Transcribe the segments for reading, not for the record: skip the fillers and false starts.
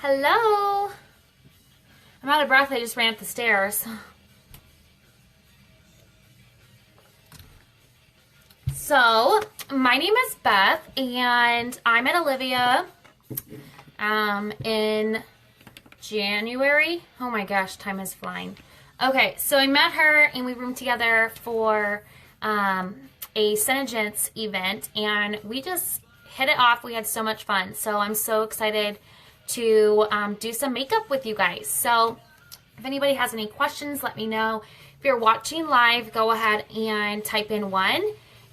Hello. I'm out of breath. I just ran up the stairs. So, my name is Beth, and I met Olivia in January. Oh my gosh, time is flying. Okay, so I met her, and we roomed together for a St.Patricks event, and we just hit it off. We had so much fun. So, I'm so excited to do some makeup with you guys. So, if anybody has any questions, let me know. If you're watching live, go ahead and type in 1.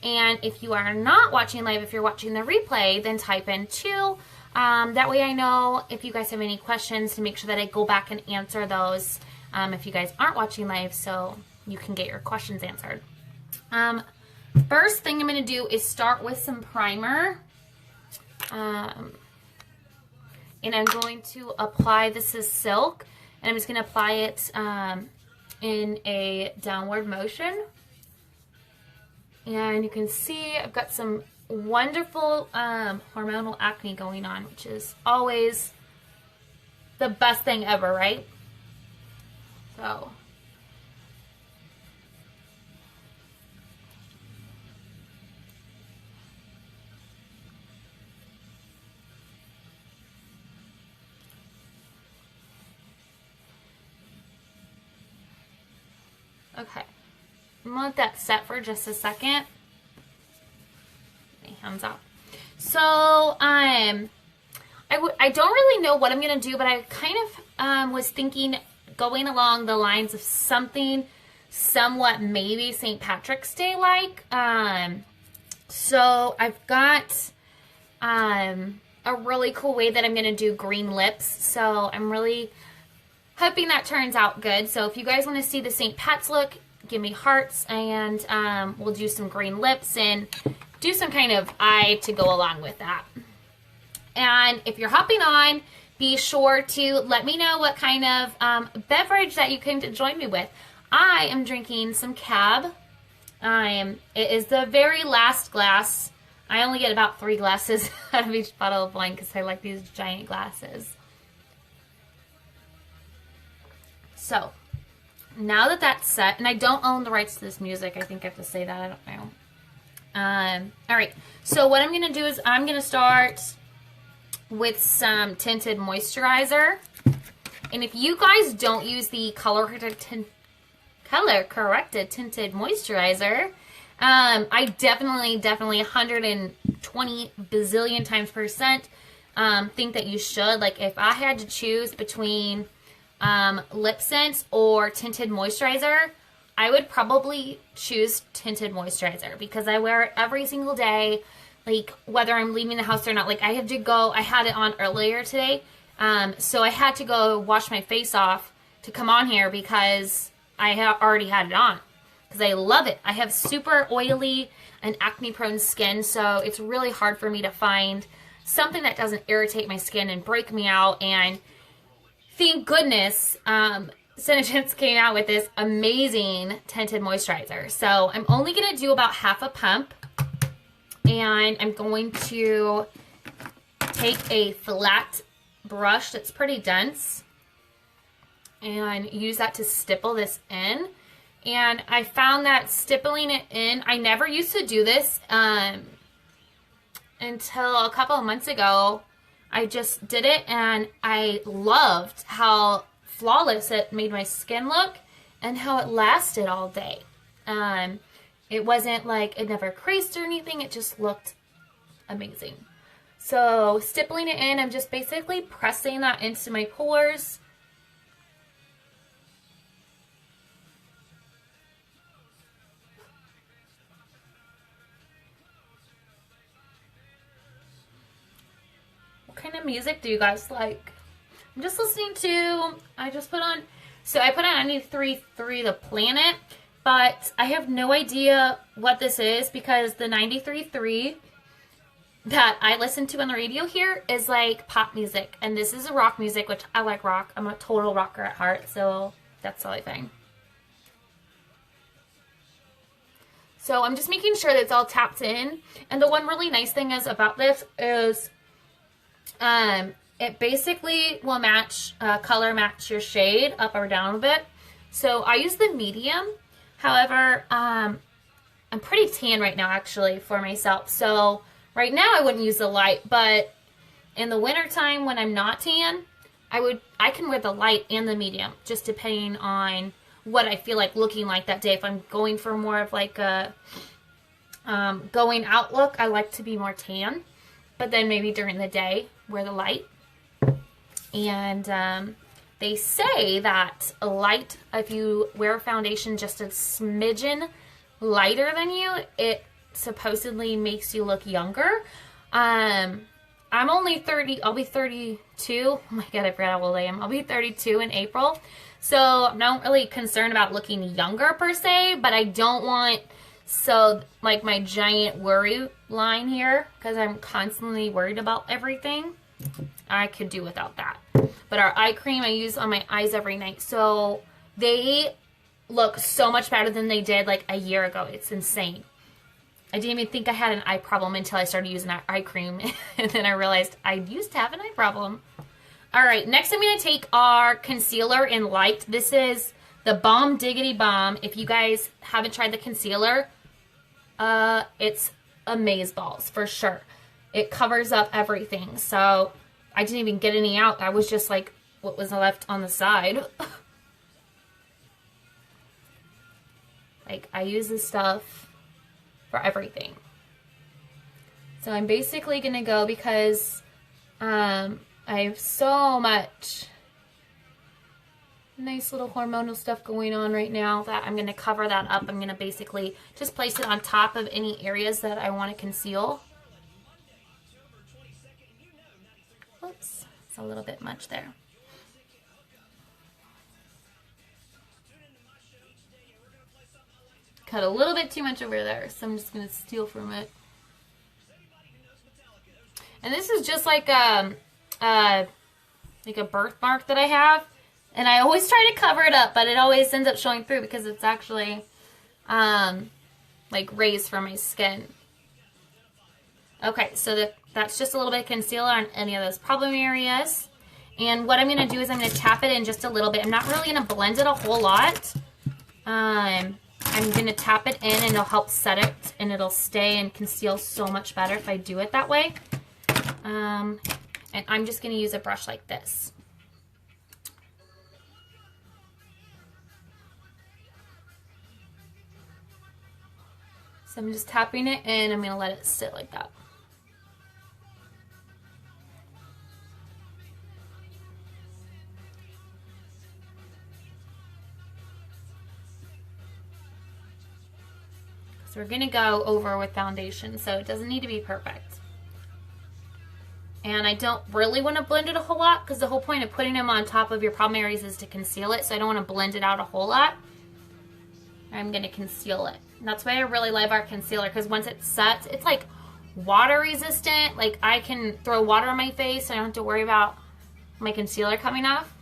And if you are not watching live, if you're watching the replay, then type in 2. That way I know if you guys have any questions to make sure that I go back and answer those if you guys aren't watching live, so you can get your questions answered. First thing I'm going to do is start with some primer. And I'm going to apply, this is Silk, and I'm just going to apply it in a downward motion. And you can see I've got some wonderful hormonal acne going on, which is always the best thing ever, right? So, okay. I'm gonna let that set for just a second. My hands up. So, I don't really know what I'm gonna do, but I kind of was thinking going along the lines of something somewhat maybe St. Patrick's Day like. So I've got a really cool way that I'm gonna do green lips. So I'm really hoping that turns out good. So if you guys want to see the St. Pat's look, give me hearts, and we'll do some green lips and do some kind of eye to go along with that. And if you're hopping on, be sure to let me know what kind of beverage that you can join me with. I am drinking some Cab. It is the very last glass. I only get about 3 glasses out of each bottle of wine because I like these giant glasses. So, now that that's set, and I don't own the rights to this music, I think I have to say that, I don't know. Alright, so what I'm going to do is I'm going to start with some tinted moisturizer. And if you guys don't use the color corrected tinted moisturizer, I definitely 120 bazillion times percent think that you should. Like, if I had to choose between LipSense or tinted moisturizer, I would probably choose tinted moisturizer because I wear it every single day, like whether I'm leaving the house or not. Like, I had it on earlier today, so I had to go wash my face off to come on here because I already had it on because I love it. I have super oily and acne prone skin, so it's really hard for me to find something that doesn't irritate my skin and break me out. And thank goodness, St.Patricks came out with this amazing tinted moisturizer. So I'm only going to do about half a pump. And I'm going to take a flat brush that's pretty dense and use that to stipple this in. And I found that stippling it in, I never used to do this until a couple of months ago. I just did it, and I loved how flawless it made my skin look and how it lasted all day. It wasn't like it never creased or anything. It just looked amazing. So stippling it in, I'm just basically pressing that into my pores. What kind of music do you guys like? I'm just listening to, I put on 93.3 The Planet, but I have no idea what this is because the 93.3 that I listen to on the radio here is like pop music, and this is a rock music, which I like rock. I'm a total rocker at heart, so that's the only thing. So I'm just making sure that it's all tapped in, and the one really nice thing is about this is it basically will match, color match your shade up or down a bit. So I use the medium. However, I'm pretty tan right now actually for myself. So right now I wouldn't use the light, but in the winter time when I'm not tan, I can wear the light and the medium, just depending on what I feel like looking like that day. If I'm going for more of like a going out look, I like to be more tan, but then maybe during the day wear the light. And they say that a light, if you wear a foundation just a smidgen lighter than you, it supposedly makes you look younger. I'm only 30, I'll be 32. Oh my God, I forgot how old I am. I'll be 32 in April. So I'm not really concerned about looking younger per se, but I don't want, so like my giant worry line here, because I'm constantly worried about everything. I could do without that. But our eye cream I use on my eyes every night. So they look so much better than they did like a year ago. It's insane. I didn't even think I had an eye problem until I started using that eye cream. And then I realized I used to have an eye problem. All right, next I'm going to take our concealer in Light. This is the Bomb Diggity Bomb. If you guys haven't tried the concealer, it's amazeballs for sure. It covers up everything. So I didn't even get any out. I was just like what was left on the side. Like I use this stuff for everything. So I'm basically going to go because I have so much nice little hormonal stuff going on right now that I'm going to cover that up. I'm going to basically just place it on top of any areas that I want to conceal. Oops, it's a little bit much there. Cut a little bit too much over there, so I'm just going to steal from it. And this is just like a birthmark that I have. And I always try to cover it up, but it always ends up showing through because it's actually like raised from my skin. Okay, so that's just a little bit of concealer on any of those problem areas. And what I'm going to do is I'm going to tap it in just a little bit. I'm not really going to blend it a whole lot. I'm going to tap it in and it'll help set it and it'll stay and conceal so much better if I do it that way. And I'm just going to use a brush like this. So I'm just tapping it in. I'm going to let it sit like that. So we're going to go over with foundation, so it doesn't need to be perfect. And I don't really want to blend it a whole lot because the whole point of putting them on top of your problem areas is to conceal it. So I don't want to blend it out a whole lot. I'm going to conceal it. And that's why I really love our concealer, because once it sets, it's like water resistant. Like I can throw water on my face, so I don't have to worry about my concealer coming off.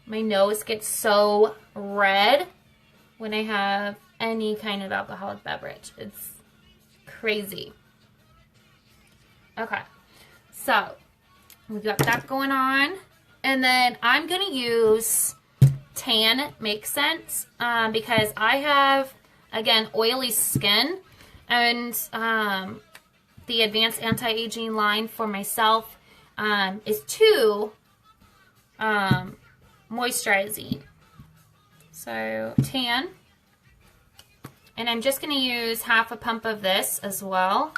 My nose gets so red when I have any kind of alcoholic beverage. It's crazy. Okay, so we've got that going on. And then I'm going to use Tan MakeSense because I have, again, oily skin. And the Advanced Anti-Aging line for myself is too moisturizing. So tan, and I'm just going to use half a pump of this as well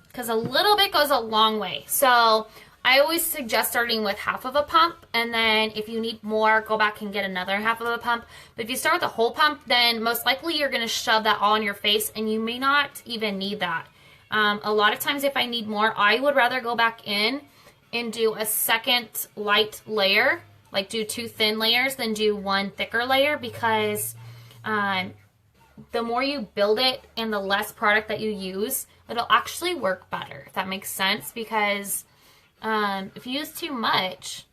because a little bit goes a long way. So I always suggest starting with half of a pump, and then if you need more, go back and get another half of a pump. But if you start with a whole pump, then most likely you're going to shove that all in your face, and you may not even need that. A lot of times if I need more, I would rather go back in and do a second light layer, like do 2 thin layers than do 1 thicker layer, because the more you build it and the less product that you use, it'll actually work better, if that makes sense. Because if you use too much,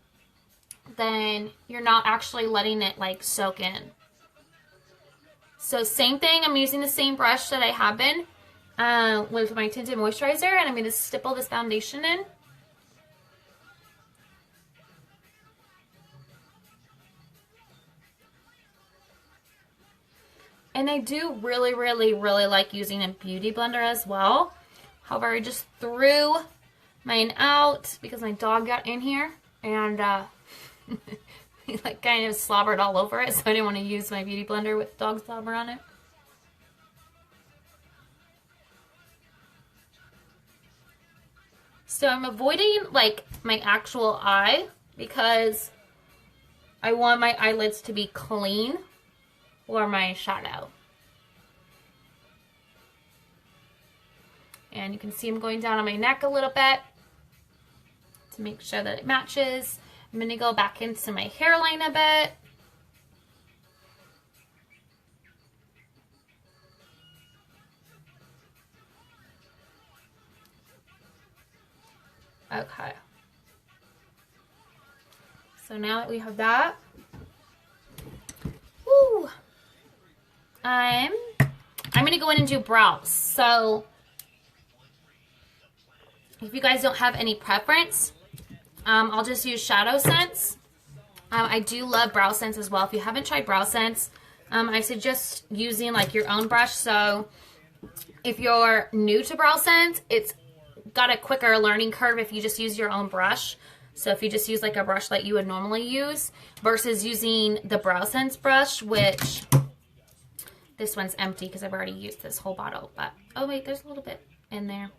then you're not actually letting it like soak in. So same thing, I'm using the same brush that I have been with my tinted moisturizer, and I'm going to stipple this foundation in. And I do really, really, really like using a beauty blender as well. However, I just threw mine out because my dog got in here and he like kind of slobbered all over it, so I didn't want to use my beauty blender with dog slobber on it. So I'm avoiding like my actual eye because I want my eyelids to be clean for my shadow. And you can see I'm going down on my neck a little bit to make sure that it matches. I'm going to go back into my hairline a bit. Okay. So now that we have that, woo, I'm going to go in and do brows. So if you guys don't have any preference, I'll just use Shadow Sense. I do love BlushSense as well. If you haven't tried BlushSense, I suggest using like your own brush. So if you're new to BlushSense, it's got a quicker learning curve if you just use your own brush. So if you just use like a brush that you would normally use versus using the BlushSense brush, which this one's empty because I've already used this whole bottle. But oh wait, there's a little bit in there.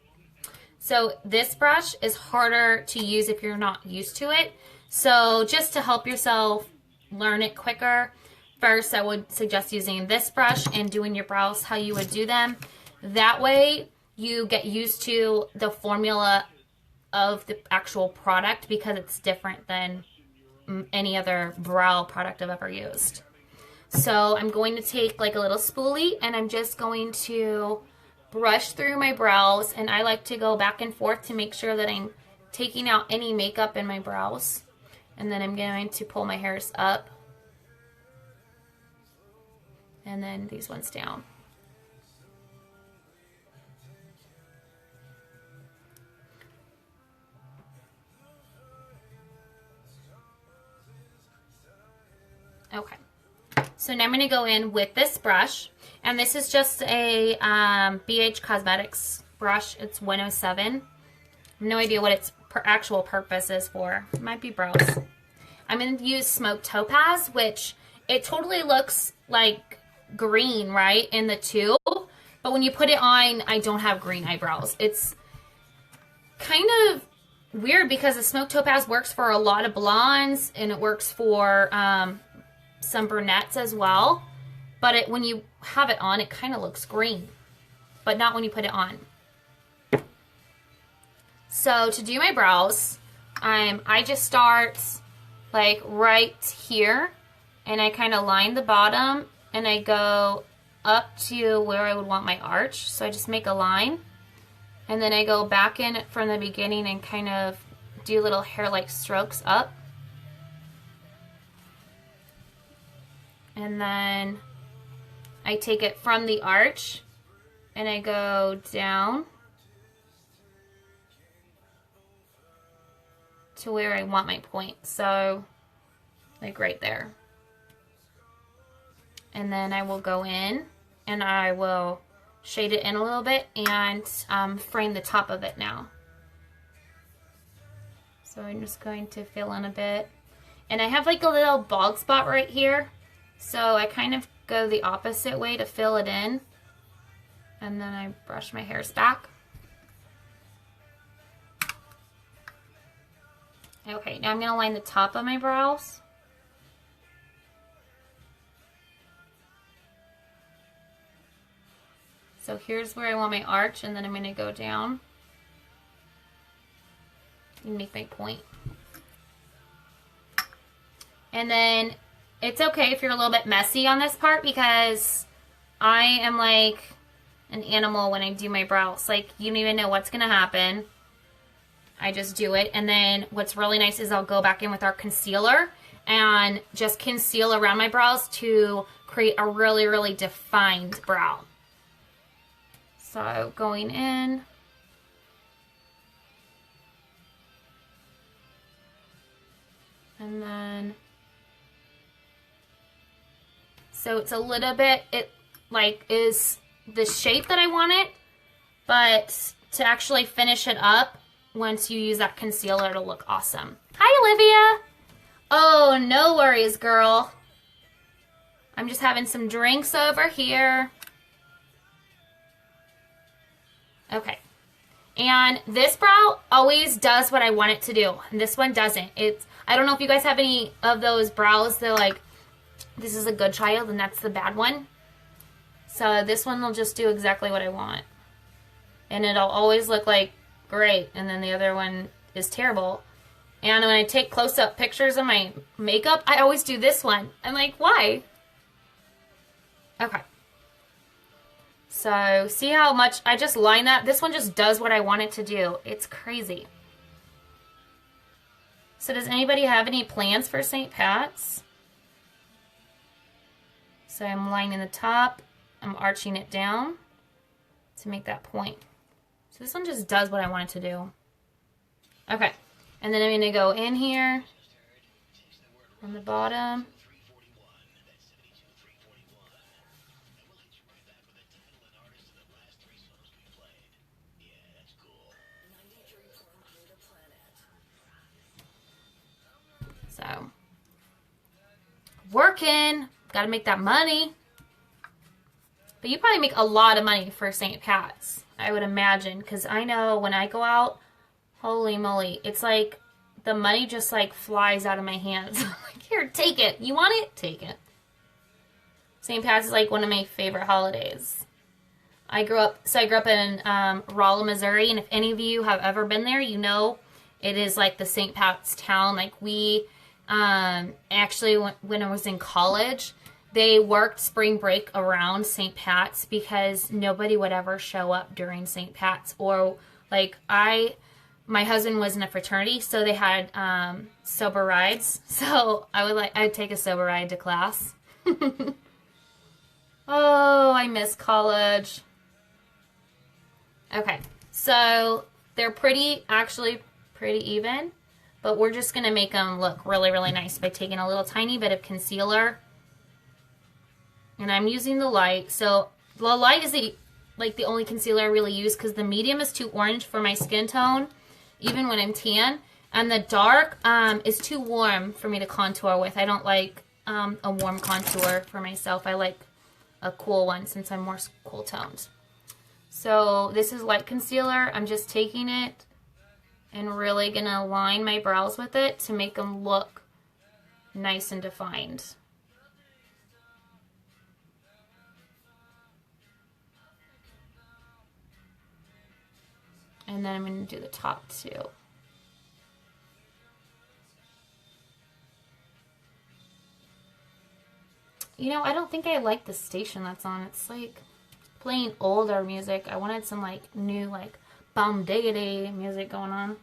So this brush is harder to use if you're not used to it. So just to help yourself learn it quicker, first I would suggest using this brush and doing your brows how you would do them. That way you get used to the formula of the actual product because it's different than any other brow product I've ever used. So I'm going to take like a little spoolie and I'm just going to brush through my brows, and I like to go back and forth to make sure that I'm taking out any makeup in my brows. And then I'm going to pull my hairs up and then these ones down. Okay, so now I'm going to go in with this brush, and this is just a BH Cosmetics brush. It's 107. I have no idea what its actual purpose is for. It might be brows. I'm going to use Smoked Topaz, which it totally looks like green, right, in the tube. But when you put it on, I don't have green eyebrows. It's kind of weird because the Smoked Topaz works for a lot of blondes, and it works for some brunettes as well. But when you have it on, it kind of looks green, but not when you put it on. So to do my brows, I just start like right here, and I kind of line the bottom, and I go up to where I would want my arch. So I just make a line, and then I go back in from the beginning and kind of do little hair-like strokes up. And then I take it from the arch and I go down to where I want my point. So like right there. And then I will go in and I will shade it in a little bit and frame the top of it now. So I'm just going to fill in a bit. And I have like a little bald spot right here. So I kind of go the opposite way to fill it in. And then I brush my hairs back. Okay, now I'm going to line the top of my brows. So here's where I want my arch, and then I'm going to go down and make my point. And then it's okay if you're a little bit messy on this part, because I am like an animal when I do my brows. Like, you don't even know what's going to happen. I just do it. And then what's really nice is I'll go back in with our concealer and just conceal around my brows to create a really, really defined brow. So going in. And then, so it's a little bit, it like is the shape that I want it, but to actually finish it up, once you use that concealer, it'll look awesome. Hi, Olivia. Oh, no worries, girl. I'm just having some drinks over here. Okay. And this brow always does what I want it to do. And this one doesn't. I don't know if you guys have any of those brows that like, this is a good child and that's the bad one. So this one will just do exactly what I want. And it'll always look like great. And then the other one is terrible. And when I take close-up pictures of my makeup, I always do this one. I'm like, why? Okay. So see how much I just line that? This one just does what I want it to do. It's crazy. So does anybody have any plans for St. Pat's? So I'm lining the top. I'm arching it down to make that point. So this one just does what I want it to do. Okay. And then I'm going to go in here on the bottom. So, working. Got to make that money. But you probably make a lot of money for St. Pat's, I would imagine. Because I know when I go out, holy moly, it's like the money just like flies out of my hands. Like, here, take it. You want it? Take it. St. Pat's is like one of my favorite holidays. I grew up in Rolla, Missouri, and if any of you have ever been there, you know it is like the St. Pat's town. Like we actually, when I was in college, they worked spring break around St. Pat's because nobody would ever show up during St. Pat's. Or like my husband was in a fraternity, so they had sober rides. So I'd take a sober ride to class. Oh, I miss college. Okay, so they're actually pretty even, but we're just going to make them look really, really nice by taking a little tiny bit of concealer. And I'm using the light. So the light is the only concealer I really use because the medium is too orange for my skin tone, even when I'm tan. And the dark is too warm for me to contour with. I don't like a warm contour for myself. I like a cool one since I'm more cool toned. So this is light concealer. I'm just taking it and really going to line my brows with it to make them look nice and defined. And then I'm going to do the top too. You know, I don't think I like the station that's on. It's like playing older music. I wanted some like new like bum diggity music going on.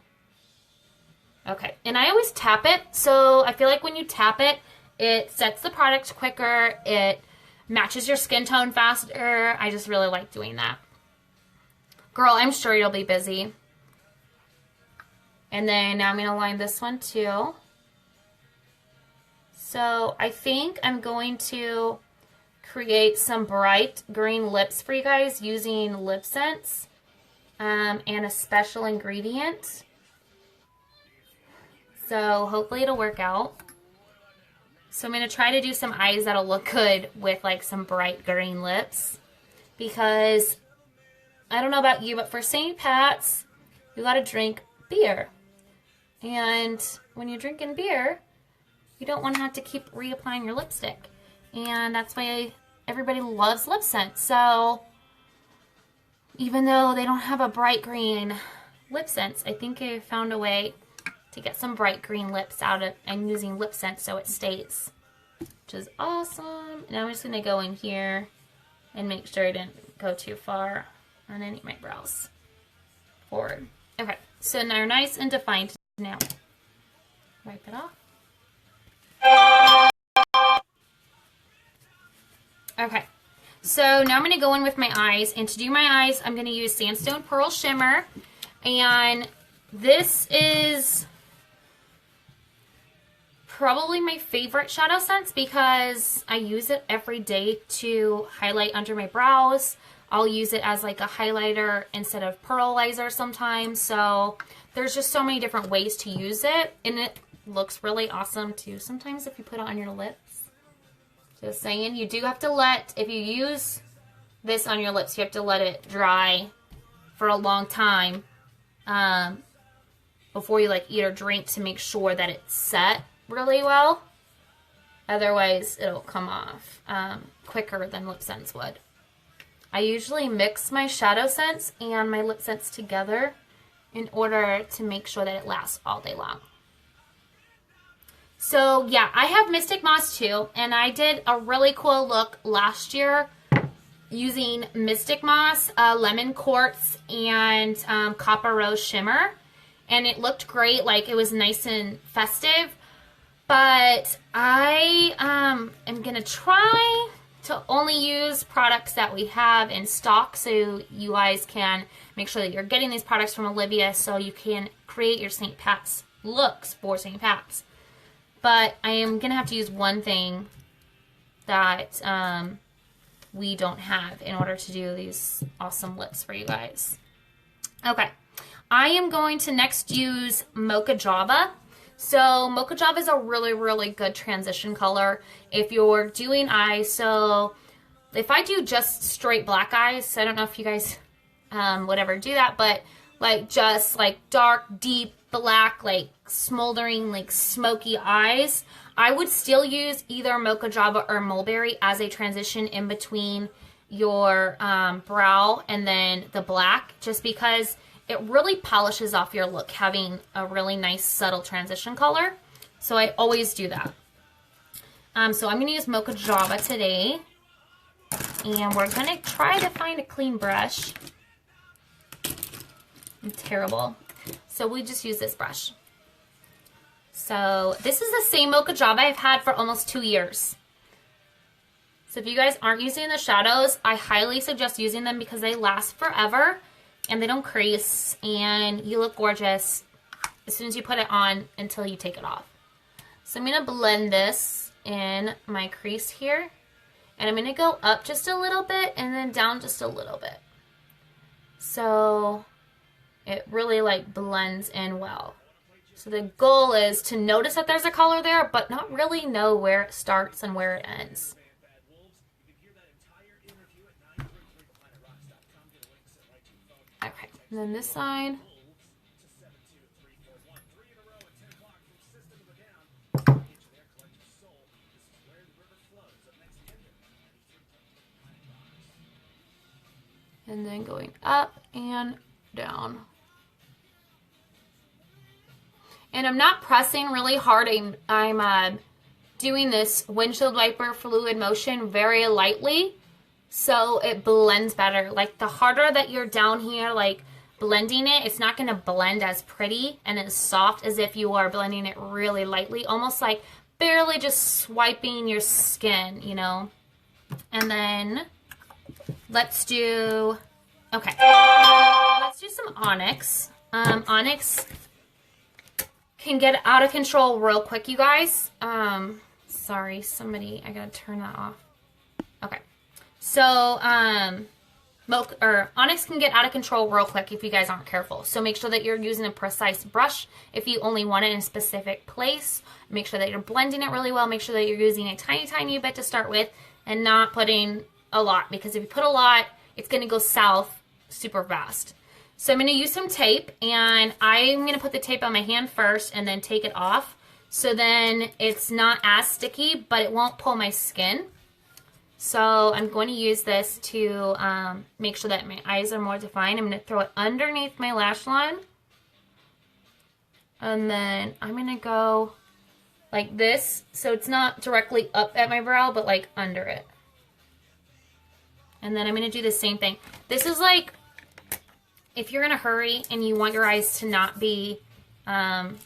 Okay, and I always tap it. So I feel like when you tap it, it sets the product quicker. It matches your skin tone faster. I just really like doing that. Girl, I'm sure you'll be busy. And then now I'm going to line this one too. So I think I'm going to create some bright green lips for you guys using LipSense and a special ingredient. So hopefully it'll work out. So I'm going to try to do some eyes that'll look good with like some bright green lips. Because I don't know about you, but for St. Pat's, you got to drink beer. And when you're drinking beer, you don't want to have to keep reapplying your lipstick. And that's why everybody loves LipSense. So even though they don't have a bright green LipSense, I think I found a way to get some bright green lips out of and using LipSense so it stays, which is awesome. And I'm just going to go in here and make sure I didn't go too far on any of my brows forward. Okay, so now they're nice and defined. Now wipe it off. Okay, so now I'm going to go in with my eyes, and to do my eyes, I'm going to use Sandstone Pearl Shimmer, and this is probably my favorite shadow sense because I use it every day to highlight under my brows. I'll use it as like a highlighter instead of pearlizer sometimes, so there's just so many different ways to use it, and it looks really awesome too sometimes if you put it on your lips. Just saying, you do have to let, if you use this on your lips, you have to let it dry for a long time before you like eat or drink to make sure that it's set really well. Otherwise, it'll come off quicker than LipSense would. I usually mix my shadow sense and my LipSense together in order to make sure that it lasts all day long. So yeah, I have Mystic Moss too, and I did a really cool look last year using Mystic Moss, Lemon Quartz, and Copper Rose Shimmer, and it looked great. Like, it was nice and festive, but I am going to try to only use products that we have in stock, so you guys can make sure that you're getting these products from Olivia so you can create your St. Pat's looks for St. Pat's. But I am going to have to use one thing that we don't have in order to do these awesome lips for you guys. Okay, I am going to next use Mocha Java. So Mocha Java is a really, really good transition color if you're doing eyes. So if I do just straight black eyes, I don't know if you guys would ever do that, but like just like dark, deep black, like smoldering, like smoky eyes, I would still use either Mocha Java or Mulberry as a transition in between your brow and then the black, just because it really polishes off your look having a really nice subtle transition color. So I always do that. So I'm going to use Mocha Java today, and we're going to try to find a clean brush. I'm terrible. So we just use this brush. So this is the same Mocha Java I've had for almost 2 years. So if you guys aren't using the shadows, I highly suggest using them because they last forever and they don't crease, and you look gorgeous as soon as you put it on until you take it off. So I'm going to blend this in my crease here, and I'm going to go up just a little bit and then down just a little bit. So it really like blends in well. So the goal is to notice that there's a color there, but not really know where it starts and where it ends. Okay, and then this side. And then going up and down. And I'm not pressing really hard. I'm doing this windshield wiper fluid motion very lightly so it blends better. Like the harder that you're down here, like blending it, it's not going to blend as pretty and as soft as if you are blending it really lightly, almost like barely just swiping your skin, you know. And then let's do, okay, let's do some Onyx. Onyx can get out of control real quick, you guys. Sorry, somebody, I gotta turn that off. Okay, so Onyx can get out of control real quick if you guys aren't careful. So make sure that you're using a precise brush if you only want it in a specific place. Make sure that you're blending it really well. Make sure that you're using a tiny, tiny bit to start with and not putting a lot, because if you put a lot, it's gonna go south super fast. So I'm going to use some tape, and I'm going to put the tape on my hand first and then take it off. So then it's not as sticky, but it won't pull my skin. So I'm going to use this to make sure that my eyes are more defined. I'm going to throw it underneath my lash line. And then I'm going to go like this. So it's not directly up at my brow, but like under it. And then I'm going to do the same thing. This is like, if you're in a hurry and you want your eyes to not be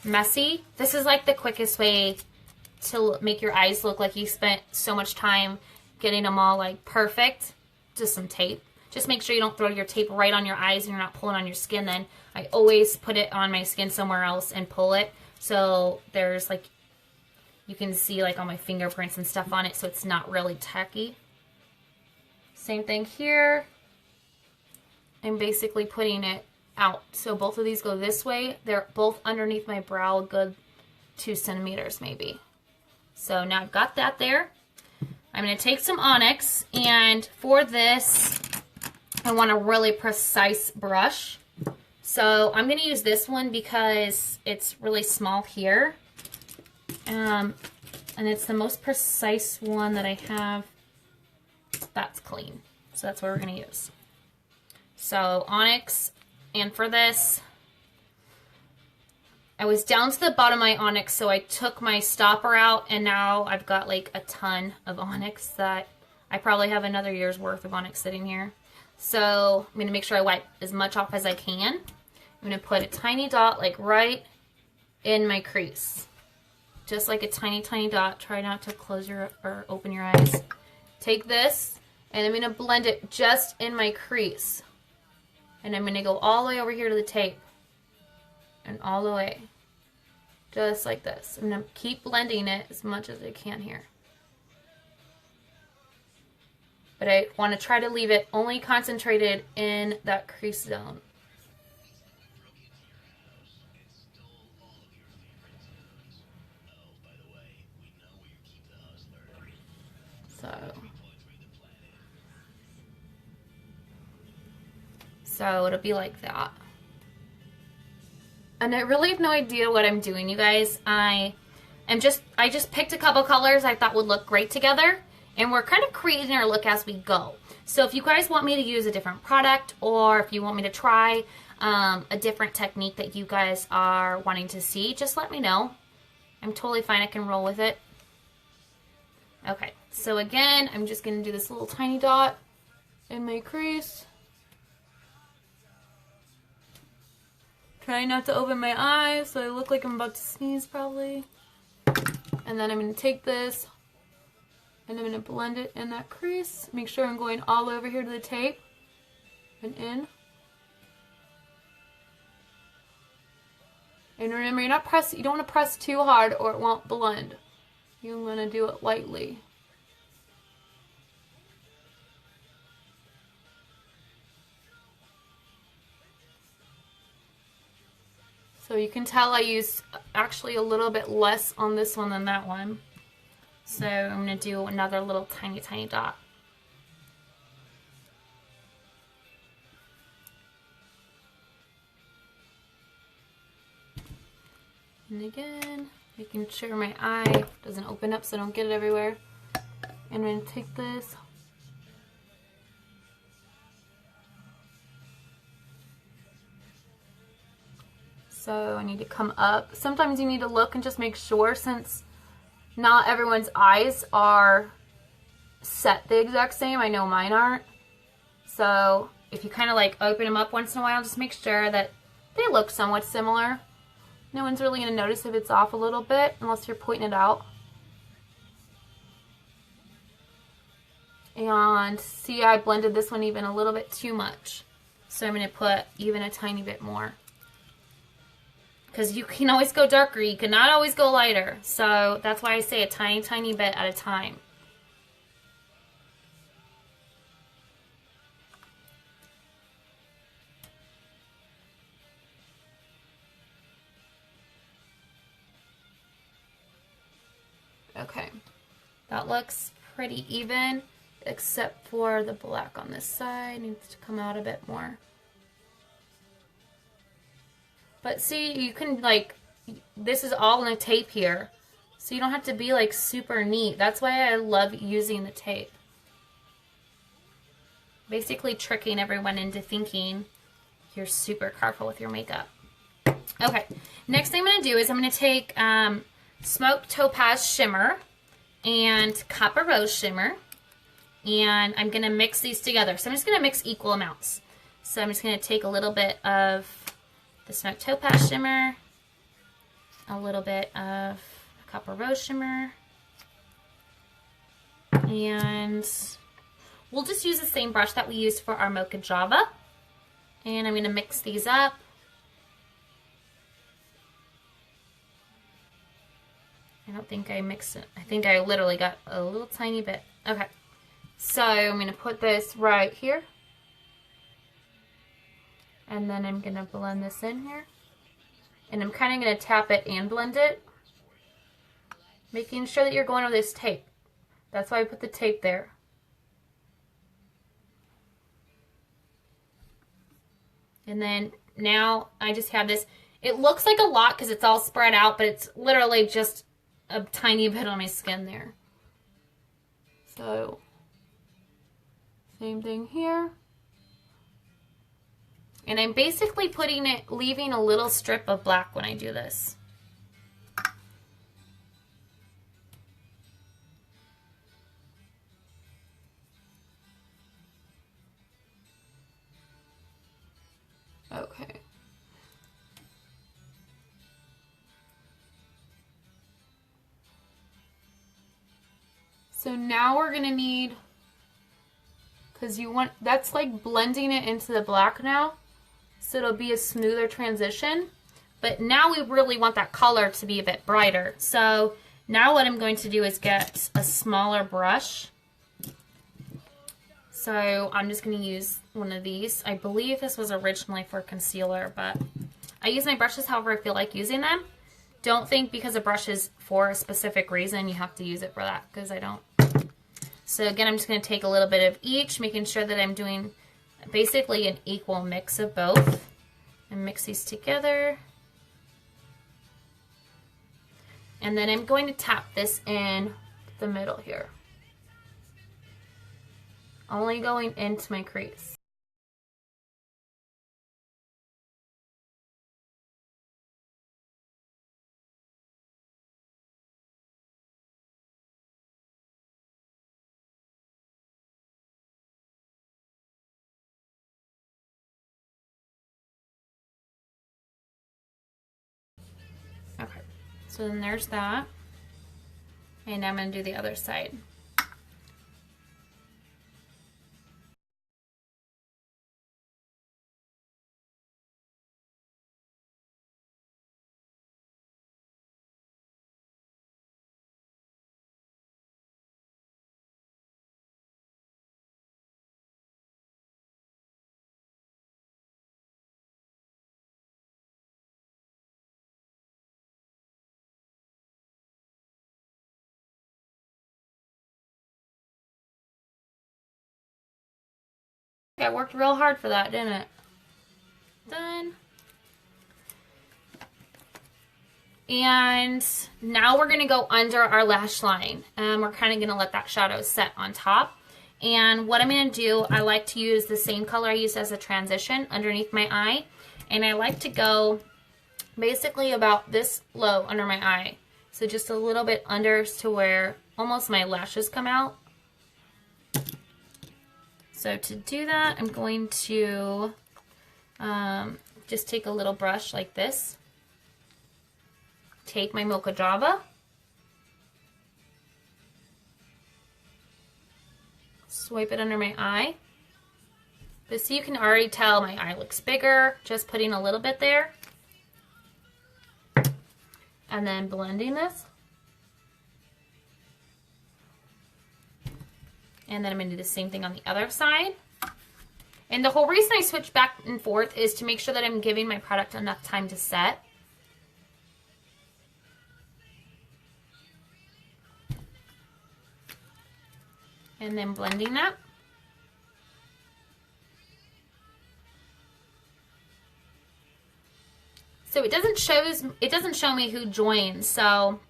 messy, this is like the quickest way to make your eyes look like you spent so much time getting them all like perfect, just some tape. Just make sure you don't throw your tape right on your eyes and you're not pulling on your skin then. I always put it on my skin somewhere else and pull it. So there's like, you can see like all my fingerprints and stuff on it, so it's not really tacky. Same thing here. I'm basically putting it out. So both of these go this way. They're both underneath my brow, a good 2 centimeters maybe. So now I've got that there. I'm going to take some Onyx, and for this, I want a really precise brush. So I'm going to use this one because it's really small here. And it's the most precise one that I have. That's clean. So that's what we're going to use. So Onyx, and for this, I was down to the bottom of my Onyx, so I took my stopper out, and now I've got like a ton of Onyx that I probably have another year's worth of Onyx sitting here. So I'm going to make sure I wipe as much off as I can. I'm going to put a tiny dot like right in my crease. Just like a tiny, tiny dot. Try not to close your or open your eyes. Take this, and I'm going to blend it just in my crease. And I'm going to go all the way over here to the tape. And all the way. Just like this. I'm going to keep blending it as much as I can here. But I want to try to leave it only concentrated in that crease zone. So it'll be like that. And I really have no idea what I'm doing, you guys. I just picked a couple colors I thought would look great together, and we're kind of creating our look as we go. So if you guys want me to use a different product, or if you want me to try a different technique that you guys are wanting to see, just let me know. I'm totally fine. I can roll with it. Okay, so again, I'm just going to do this little tiny dot in my crease. Try not to open my eyes so I look like I'm about to sneeze probably. And then I'm going to take this and I'm going to blend it in that crease. Make sure I'm going all over here to the tape and in. And remember, you don't want to press too hard or it won't blend. You want to do it lightly. So you can tell I use actually a little bit less on this one than that one. So I'm going to do another little tiny, tiny dot. And again, making sure my eye doesn't open up so I don't get it everywhere. And I'm going to take this. So I need to come up. Sometimes you need to look and just make sure, since not everyone's eyes are set the exact same. I know mine aren't. So if you kind of like open them up once in a while, just make sure that they look somewhat similar. No one's really going to notice if it's off a little bit unless you're pointing it out. And see, I blended this one even a little bit too much. So I'm going to put even a tiny bit more. Because you can always go darker, you cannot always go lighter. So that's why I say a tiny, tiny bit at a time. Okay, that looks pretty even, except for the black on this side needs to come out a bit more. But see, you can like, this is all in the tape here. So you don't have to be like super neat. That's why I love using the tape. Basically tricking everyone into thinking you're super careful with your makeup. Okay, next thing I'm going to do is I'm going to take Smoked Topaz Shimmer and Copper Rose Shimmer. And I'm going to mix these together. So I'm just going to mix equal amounts. So I'm just going to take a little bit of the Smoked Topaz Shimmer, a little bit of Copper Rose Shimmer, And we'll just use the same brush that we used for our Mocha Java. And I'm going to mix these up. I don't think I mixed it. I think I literally got a little tiny bit. Okay. So I'm going to put this right here. And then I'm going to blend this in here. And I'm kind of going to tap it and blend it. Making sure that you're going over this tape. That's why I put the tape there. And then now I just have this. It looks like a lot because it's all spread out, but it's literally just a tiny bit on my skin there. So, same thing here. And I'm basically leaving a little strip of black when I do this. Okay. So now we're gonna need, because that's like blending it into the black now. So it'll be a smoother transition. But now we really want that color to be a bit brighter. So now what I'm going to do is get a smaller brush. So I'm just going to use one of these. I believe this was originally for concealer, but I use my brushes however I feel like using them. Don't think because a brush is for a specific reason you have to use it for that, because I don't. So again, I'm just going to take a little bit of each, making sure that I'm doing basically an equal mix of both, and mix these together. And then I'm going to tap this in the middle here. Only going into my crease. Okay, so then there's that. And now I'm going to do the other side. I worked real hard for that, didn't it? Done. And now we're going to go under our lash line. We're kind of going to let that shadow set on top. And what I'm going to do, I like to use the same color I used as a transition underneath my eye. And I like to go basically about this low under my eye. So just a little bit under to where almost my lashes come out. So to do that, I'm going to just take a little brush like this. Take my Mocha Java. Swipe it under my eye. But see, you can already tell my eye looks bigger, just putting a little bit there. And then blending this. And then I'm going to do the same thing on the other side. And the whole reason I switch back and forth is to make sure that I'm giving my product enough time to set. And then blending that. So it doesn't show me who joins. So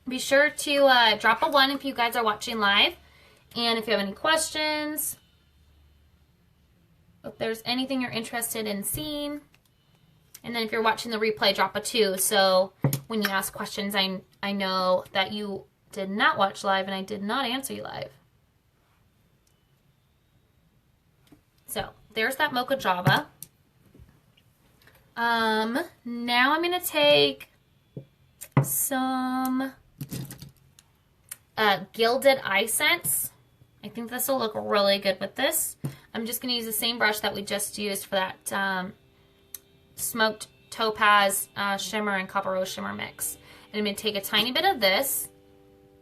be sure to drop a 1 if you guys are watching live. And if you have any questions, if there's anything you're interested in seeing, and then if you're watching the replay, drop a 2. So when you ask questions, I know that you did not watch live and I did not answer you live. So there's that Mocha Java. Now I'm going to take some Gilded Eye Sense. I think this will look really good with this. I'm just going to use the same brush that we just used for that smoked Topaz shimmer and copper rose shimmer mix. And I'm going to take a tiny bit of this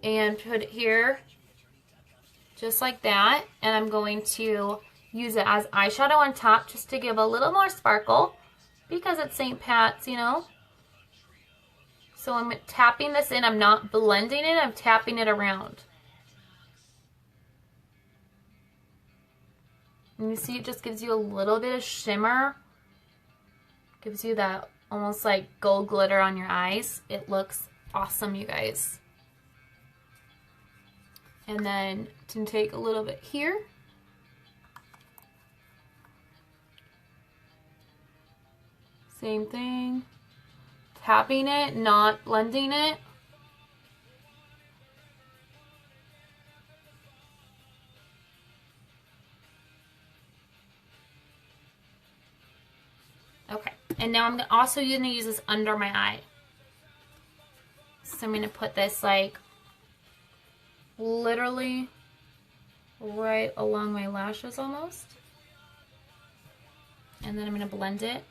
and put it here just like that. And I'm going to use it as eyeshadow on top just to give a little more sparkle because it's St. Pat's, you know. So I'm tapping this in. I'm not blending it. I'm tapping it around. And you see it just gives you a little bit of shimmer. Gives you that almost like gold glitter on your eyes. It looks awesome, you guys. And then to take a little bit here. Same thing. Tapping it, not blending it. Okay, and now I'm also going to use this under my eye. So I'm going to put this like literally right along my lashes almost. And then I'm going to blend it.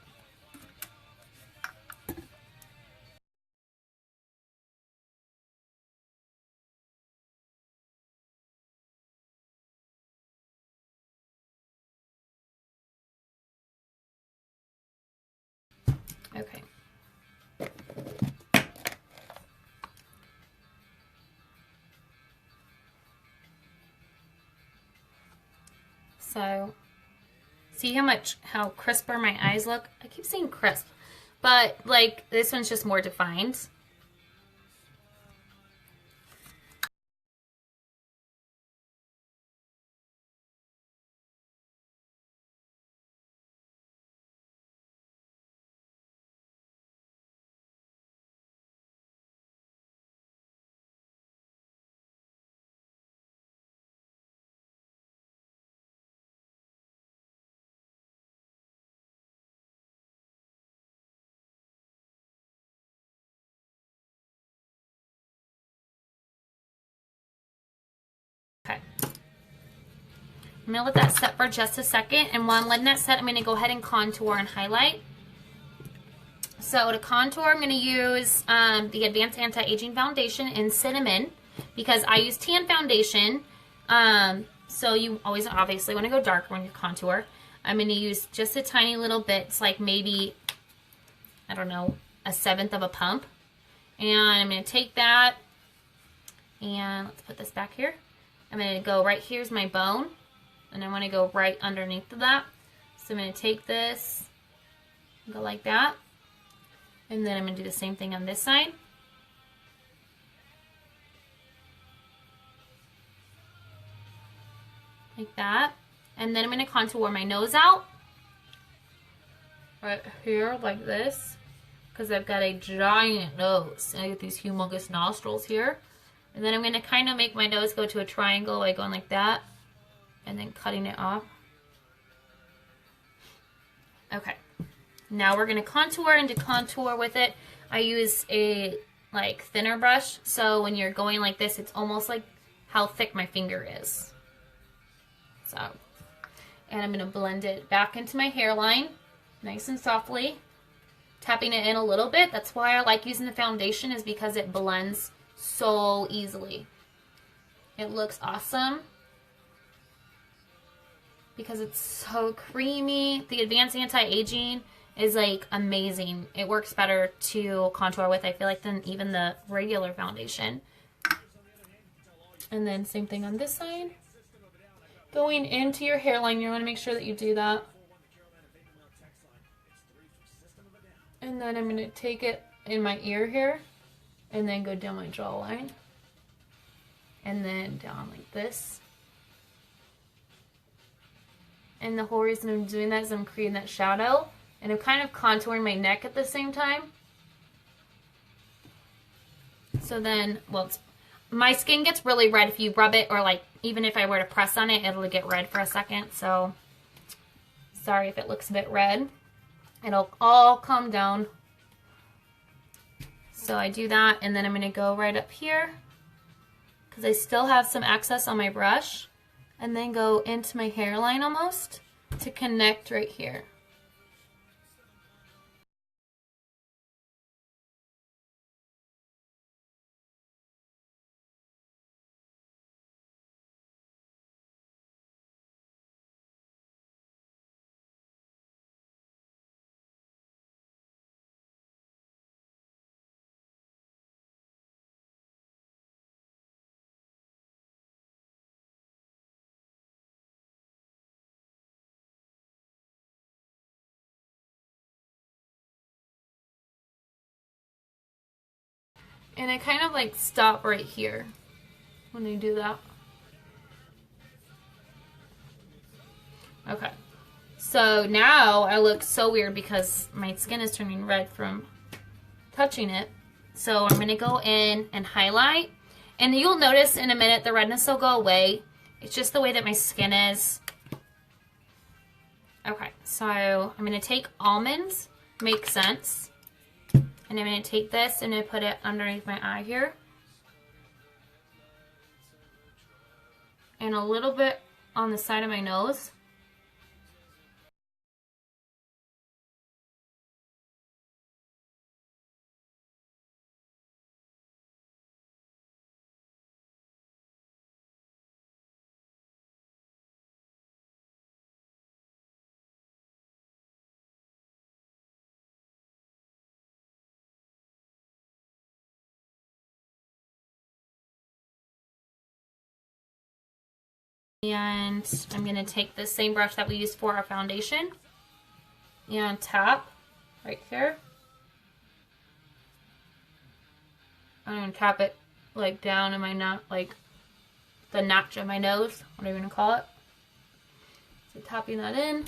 Okay. So, see how crisper my eyes look? I keep saying crisp, but like this one's just more defined. Okay. I'm going to let that set for just a second, and while I'm letting that set, I'm going to go ahead and contour and highlight. So to contour, I'm going to use the Advanced Anti-Aging Foundation in Cinnamon because I use tan foundation. So you always obviously want to go darker when you contour. I'm going to use just a tiny little bit. It's like maybe, I don't know, 1/7 of a pump. And I'm going to take that, and let's put this back here. I'm going to go right here's my bone, and I want to go right underneath of that. So I'm going to take this, go like that, and then I'm going to do the same thing on this side. Like that. And then I'm going to contour my nose out. Right here, like this. Because I've got a giant nose. And I get these humongous nostrils here. And then I'm going to kind of make my nose go to a triangle by going like that. And then cutting it off. Okay. Now we're going to contour, and to contour with it, I use a like thinner brush. So when you're going like this, it's almost like how thick my finger is. So, and I'm going to blend it back into my hairline, nice and softly, tapping it in a little bit. That's why I like using the foundation, is because it blends so easily. It looks awesome because it's so creamy. The Advanced Anti-Aging is like amazing. It works better to contour with, I feel like, than even the regular foundation. And then same thing on this side. Going into your hairline, you want to make sure that you do that. And then I'm going to take it in my ear here, and then go down my jawline. And then down like this. And the whole reason I'm doing that is I'm creating that shadow, and I'm kind of contouring my neck at the same time. So then, well, my skin gets really red if you rub it, or like even if I were to press on it, it'll get red for a second. So sorry if it looks a bit red. It'll all calm down. So I do that, and then I'm going to go right up here, because I still have some excess on my brush, and then go into my hairline almost to connect right here. And I kind of like stop right here when I do that. Okay. So now I look so weird because my skin is turning red from touching it. So I'm going to go in and highlight. And you'll notice in a minute the redness will go away. It's just the way that my skin is. Okay. So I'm going to take Almond's MakeSense. And I'm going to take this and I put it underneath my eye here. And a little bit on the side of my nose. And I'm going to take the same brush that we used for our foundation and tap right here. I'm going to tap it like down in my nose, like the notch of my nose, whatever you want to call it. So tapping that in.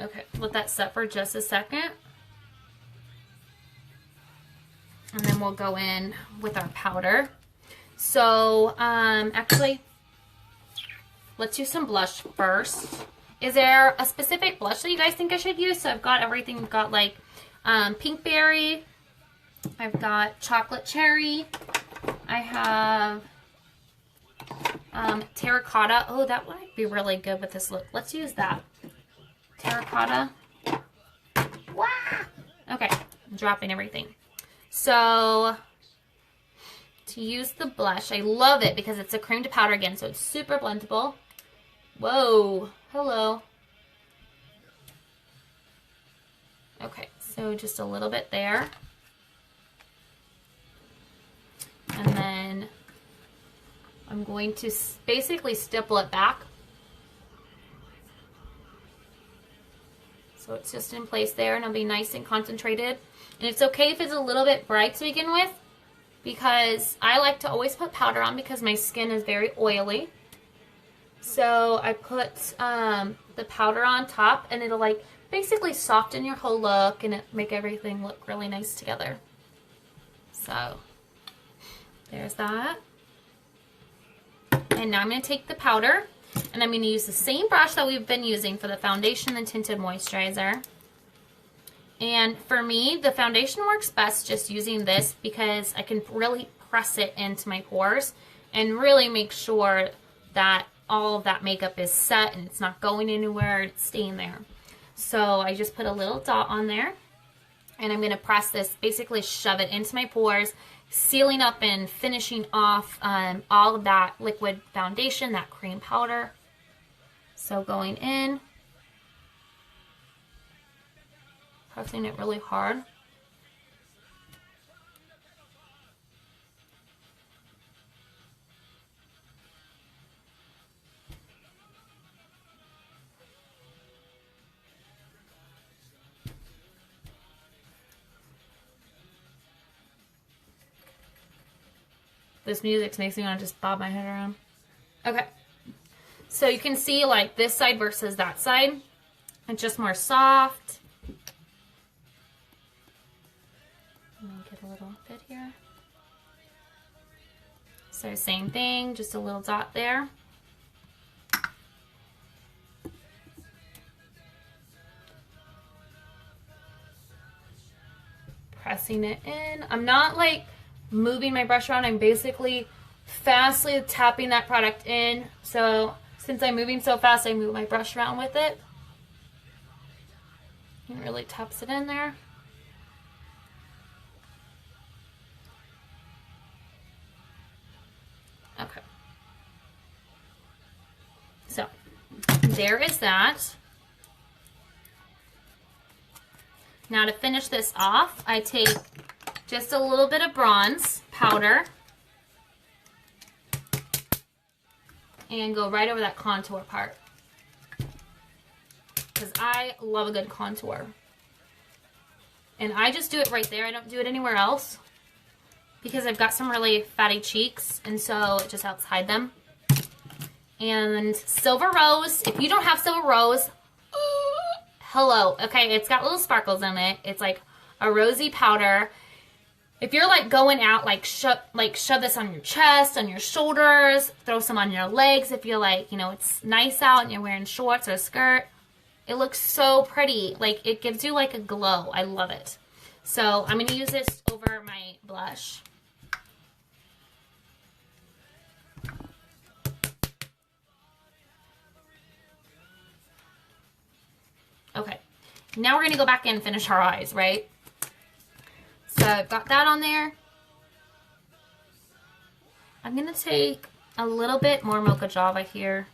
Okay, let that set for just a second. And then we'll go in with our powder. So, actually, let's use some blush first. Is there a specific blush that you guys think I should use? So I've got everything. I've got like pink berry. I've got chocolate cherry. I have terracotta. Oh, that might be really good with this look. Let's use that. Terracotta. Wow. Okay, I'm dropping everything. So to use the blush, I love it because it's a cream to powder again, so it's super blendable. Whoa, hello. Okay, so just a little bit there. And then I'm going to basically stipple it back. So it's just in place there, and it'll be nice and concentrated. And it's okay if it's a little bit bright to begin with, because I like to always put powder on because my skin is very oily. So I put the powder on top, and it'll like basically soften your whole look and make everything look really nice together. So there's that. And now I'm going to take the powder, and I'm going to use the same brush that we've been using for the foundation and tinted moisturizer. And for me, the foundation works best just using this because I can really press it into my pores and really make sure that all of that makeup is set and it's not going anywhere, it's staying there. So I just put a little dot on there, and I'm going to press this, basically shove it into my pores, sealing up and finishing off all of that liquid foundation, that cream powder. So going in, pressing it really hard. This music makes me want to just bob my head around. Okay. So you can see like this side versus that side. It's just more soft. Let me get a little bit here. So same thing, just a little dot there. Pressing it in. I'm not like moving my brush around. I'm basically fastly tapping that product in. So since I'm moving so fast, I move my brush around with it. It really taps it in there. Okay. So there is that. Now to finish this off, I take just a little bit of bronze powder and go right over that contour part, because I love a good contour. And I just do it right there. I don't do it anywhere else because I've got some really fatty cheeks, and so it just helps hide them. And Silver Rose, if you don't have Silver Rose, hello. Okay, it's got little sparkles in it. It's like a rosy powder. If you're like going out, like shove this on your chest, on your shoulders, throw some on your legs if you're like, you know, it's nice out and you're wearing shorts or a skirt. It looks so pretty. Like, it gives you like a glow. I love it. So I'm going to use this over my blush. Okay, now we're going to go back in and finish our eyes, right? So I've got that on there. I'm going to take a little bit more Mocha Java here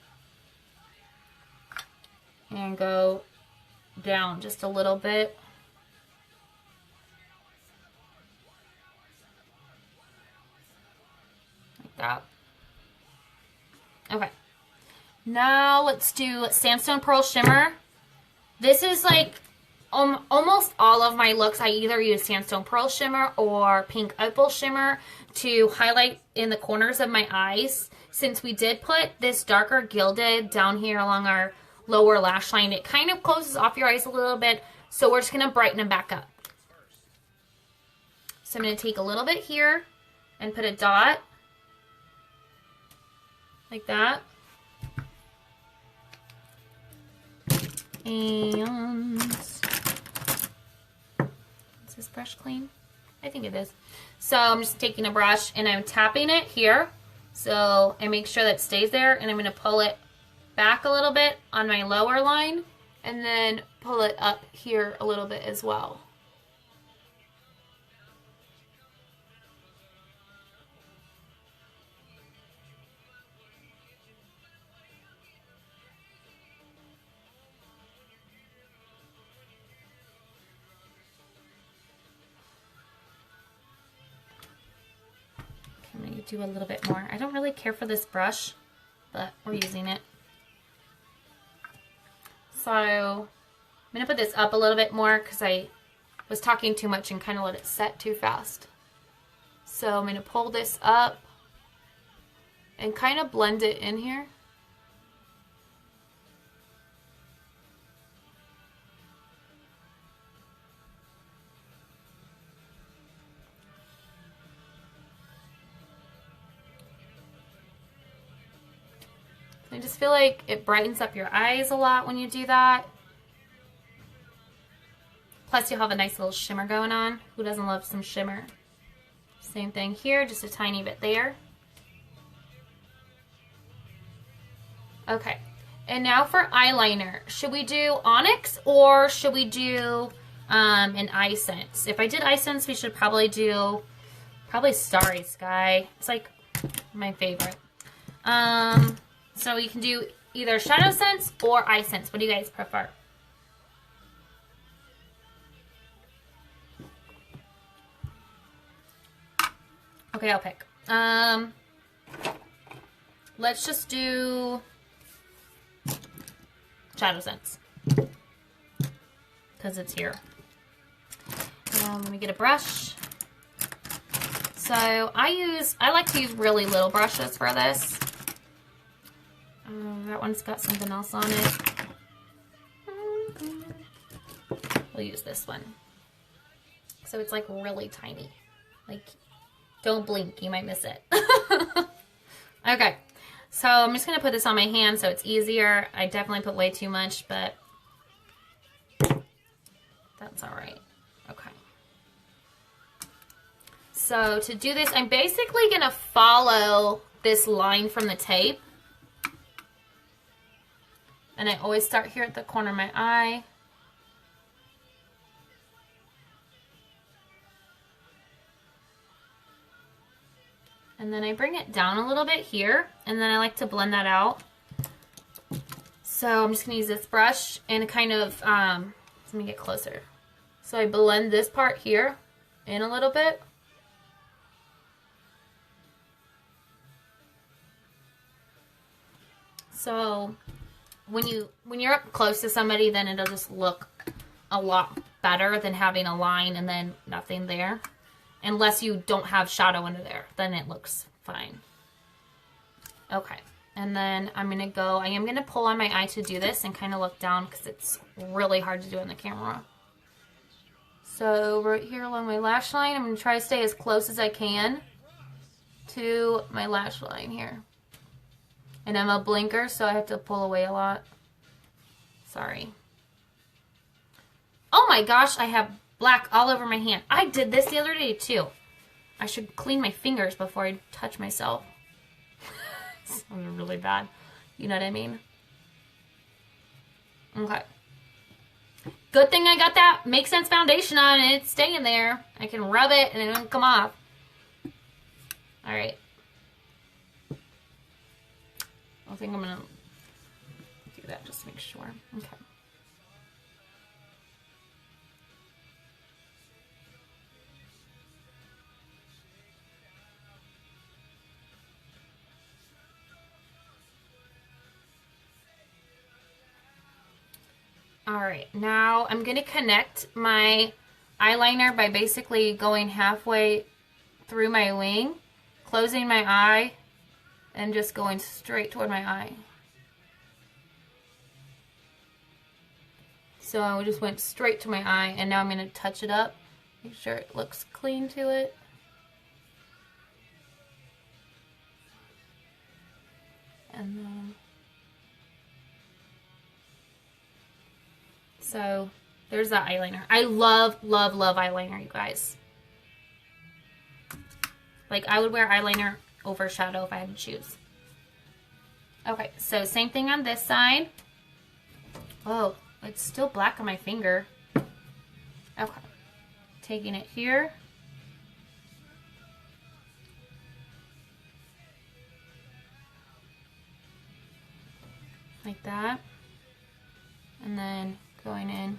and go down just a little bit. Like that. Okay. Now let's do Sandstone Pearl Shimmer. This is like almost all of my looks. I either use Sandstone Pearl Shimmer or Pink Opal Shimmer to highlight in the corners of my eyes. Since we did put this darker gilded down here along our lower lash line, it kind of closes off your eyes a little bit. So we're just going to brighten them back up. So I'm going to take a little bit here and put a dot like that. And is this brush clean? I think it is. So I'm just taking a brush and I'm tapping it here. So I make sure that it stays there, and I'm going to pull it back a little bit on my lower line and then pull it up here a little bit as well. I'm going to do a little bit more. I don't really care for this brush, but we're using it. So I'm going to put this up a little bit more because I was talking too much and kind of let it set too fast. So I'm going to pull this up and kind of blend it in here. I just feel like it brightens up your eyes a lot when you do that. Plus you'll have a nice little shimmer going on. Who doesn't love some shimmer? Same thing here, just a tiny bit there. Okay, and now for eyeliner. Should we do Onyx or should we do an iSense? If I did iSense, we should probably do Starry Sky. It's like my favorite. So you can do either Shadow Sense or iSense. What do you guys prefer? Okay, I'll pick. Let's just do Shadow Sense because it's here. Let me get a brush. So I like to use really little brushes for this. That one's got something else on it. We'll use this one. So it's like really tiny. Like, don't blink, you might miss it. Okay, so I'm just gonna put this on my hand so it's easier. I definitely put way too much, but that's all right. Okay. So to do this, I'm basically gonna follow this line from the tape. And I always start here at the corner of my eye. And then I bring it down a little bit here, and then I like to blend that out. So I'm just gonna use this brush and kind of, let me get closer. So I blend this part here in a little bit. So when you're up close to somebody, then it'll just look a lot better than having a line and then nothing there. Unless you don't have shadow under there, then it looks fine. Okay, and then I am gonna pull on my eye to do this and kind of look down because it's really hard to do on the camera. So right here along my lash line, I'm gonna try to stay as close as I can to my lash line here. And I'm a blinker, so I have to pull away a lot. Sorry. Oh my gosh, I have black all over my hand. I did this the other day too. I should clean my fingers before I touch myself. It's really bad. You know what I mean? Okay. Good thing I got that MakeSense foundation on and it's staying there. I can rub it and it won't come off. Alright. I think I'm gonna do that just to make sure. Okay. Alright, now I'm going to connect my eyeliner by basically going halfway through my wing, closing my eye, and just going straight toward my eye. So I just went straight to my eye, and now I'm going to touch it up, make sure it looks clean to it. And then... So there's that eyeliner. I love, love, love eyeliner, you guys. Like, I would wear eyeliner over shadow if I had to choose. Okay, so same thing on this side. Oh, it's still black on my finger. Okay, taking it here. Like that. And then going in.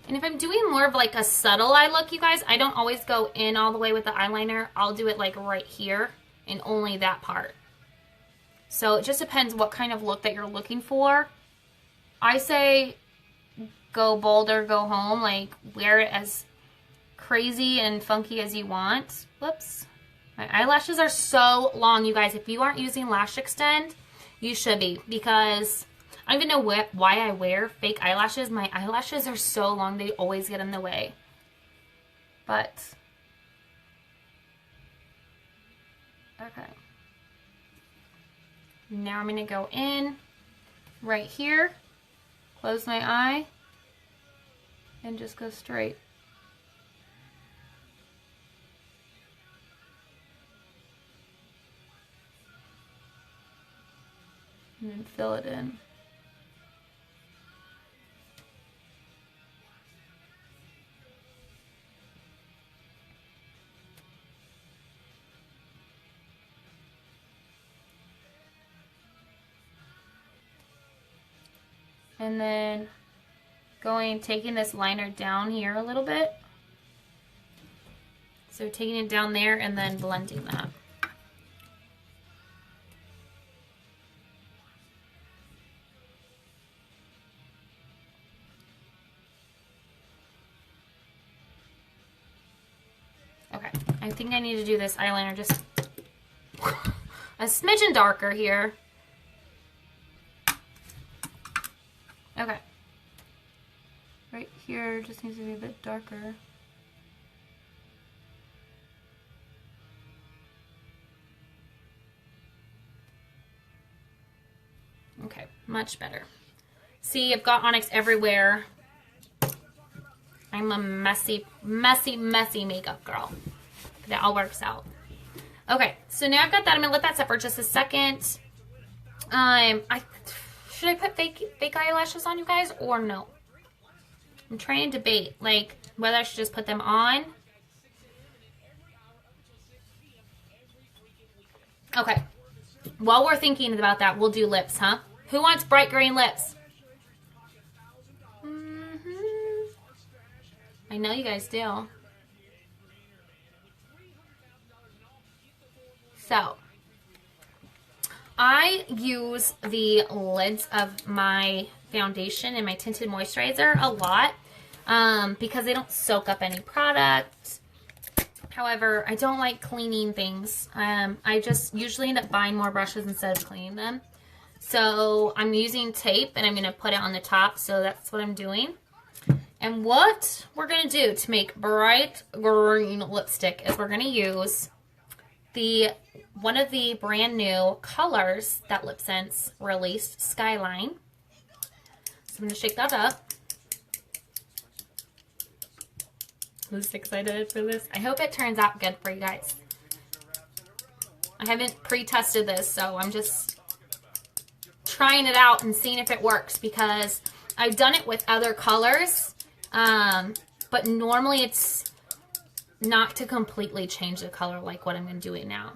And if I'm doing more of like a subtle eye look, you guys, I don't always go in all the way with the eyeliner. I'll do it like right here and only that part. So it just depends what kind of look that you're looking for. I say go bold or go home, like wear it as crazy and funky as you want. Whoops. My eyelashes are so long, you guys. If you aren't using Lash Extend, you should be, because I don't even know why I wear fake eyelashes. My eyelashes are so long, they always get in the way. But, okay. Now I'm going to go in right here, close my eye, and just go straight. And then fill it in. And then taking this liner down here a little bit. So taking it down there and then blending that. Okay, I think I need to do this eyeliner just a smidgen darker here. Okay. Right here just needs to be a bit darker. Okay, much better. See, I've got onyx everywhere. I'm a messy, messy, messy makeup girl. That all works out. Okay, so now I've got that. I'm gonna let that set for just a second. Should I put fake eyelashes on, you guys, or no? I'm trying to debate, like, whether I should just put them on. Okay. While we're thinking about that, we'll do lips, huh? Who wants bright green lips? I know you guys do. So, I use the lids of my foundation and my tinted moisturizer a lot because they don't soak up any product. However, I don't like cleaning things. I just usually end up buying more brushes instead of cleaning them. So I'm using tape and I'm going to put it on the top. So that's what I'm doing. And what we're going to do to make bright green lipstick is we're going to use one of the brand new colors that LipSense released, Skyline. So I'm going to shake that up. Who's excited for this? I hope it turns out good for you guys. I haven't pre-tested this, so I'm just trying it out and seeing if it works because I've done it with other colors, but normally it's not to completely change the color like what I'm going to do it now.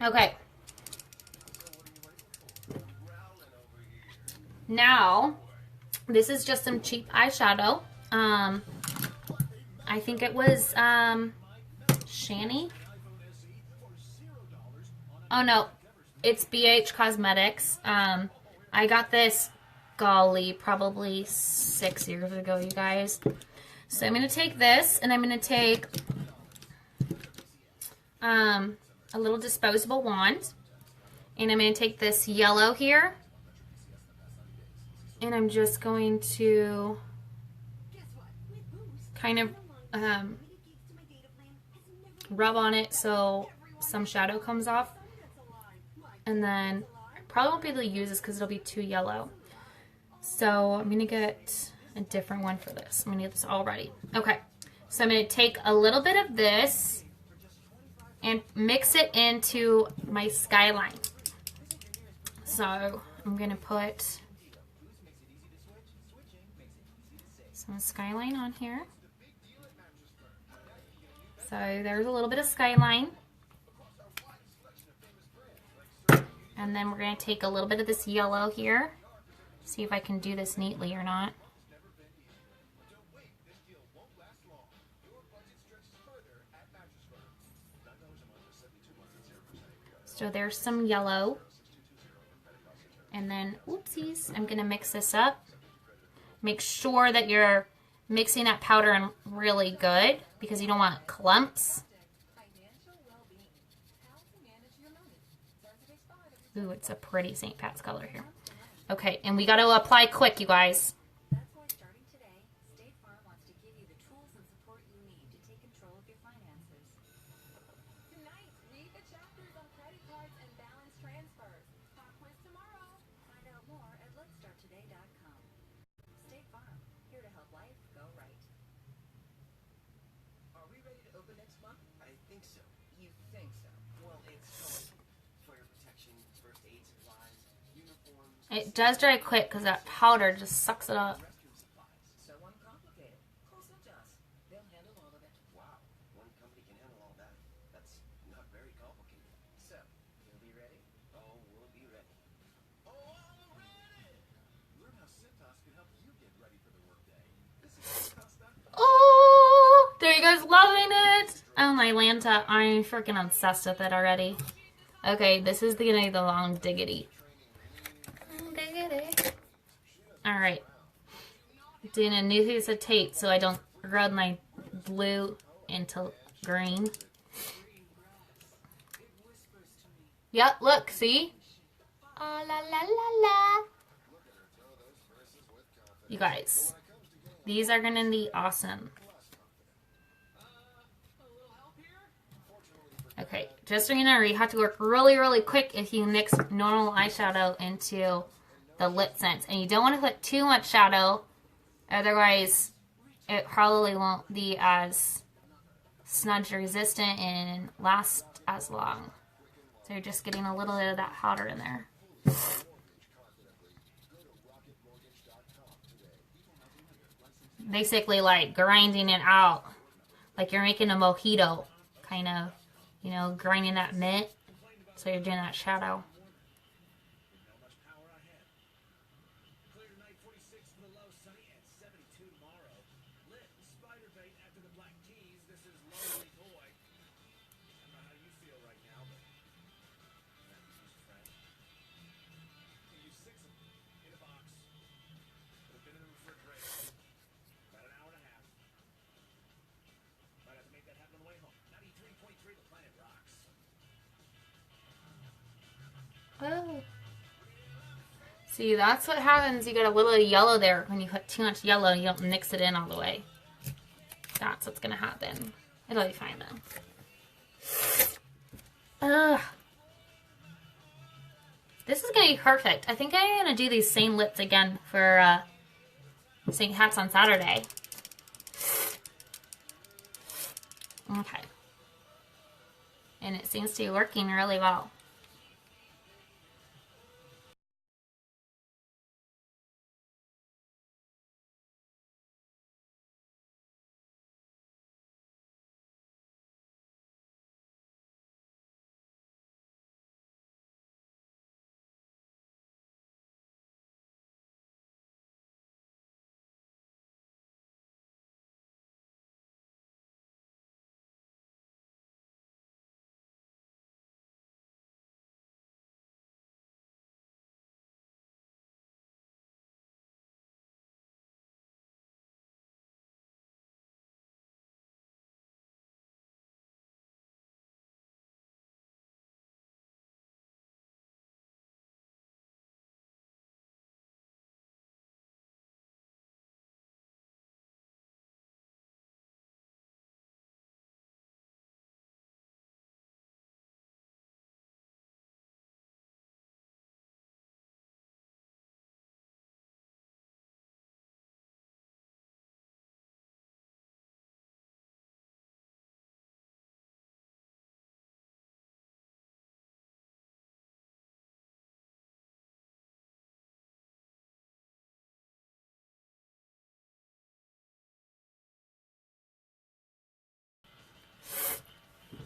Okay. Now, this is just some cheap eyeshadow. I think it was Shani. Oh no, it's BH Cosmetics. I got this, golly, probably 6 years ago, you guys. So I'm going to take this and I'm going to take a little disposable wand. And I'm going to take this yellow here. And I'm just going to kind of rub on it so some shadow comes off. And then I probably won't be able to use this because it'll be too yellow. So I'm going to get a different one for this. I'm going to get this all ready. Okay, so I'm going to take a little bit of this and mix it into my Skyline. So I'm going to put some Skyline on here. So there's a little bit of Skyline. And then we're going to take a little bit of this yellow here. See if I can do this neatly or not. So there's some yellow. And then, oopsies, I'm going to mix this up. Make sure that you're mixing that powder in really good because you don't want clumps. Ooh, it's a pretty St. Pat's color here. Okay, and we got to apply quick, you guys. That's why starting today, State Farm wants to give you the tools and support you need to take control of your finances. Tonight, read the chapters on credit cards and balance transfers. Pop quiz tomorrow. Find out more at letstarttoday.com. State Farm, here to help life go right. Are we ready to open next month? I think so. You think so? Well, it's fire protection, first aid supplies, uniforms. It does dry quick because that powder just sucks it up. Restroom supplies. So uncomplicated. Call Topaz. They'll handle all of it. Wow, one company can handle all that. That's not very complicated. So, you'll be ready? Oh, we'll be ready. Oh, I'm ready! Learn how St.Pats can help you get ready for the workday. This is St.Pats.com. Oh, there you guys loving it. Oh my Lanta, I'm freaking obsessed with it already. Okay, this is gonna be the long diggity. Alright. Doing a new piece of tape so I don't rub my blue into green. Yep, look, see? Ah, la la la la. You guys, these are gonna be awesome. Okay, just so you know, you have to work really, really quick if you mix normal eyeshadow into the LipSense. And you don't want to put too much shadow, otherwise it probably won't be as smudge resistant and last as long. So you're just getting a little bit of that powder in there. Basically like grinding it out, like you're making a mojito, kind of, you know, grinding that mint, so you're doing that shadow. Oh. See, that's what happens. You get a little yellow there. When you put too much yellow, you don't mix it in all the way. That's what's going to happen. It'll be fine, though. Ugh. This is going to be perfect. I think I'm going to do these same lips again for St.Pats on Saturday. Okay. And it seems to be working really well.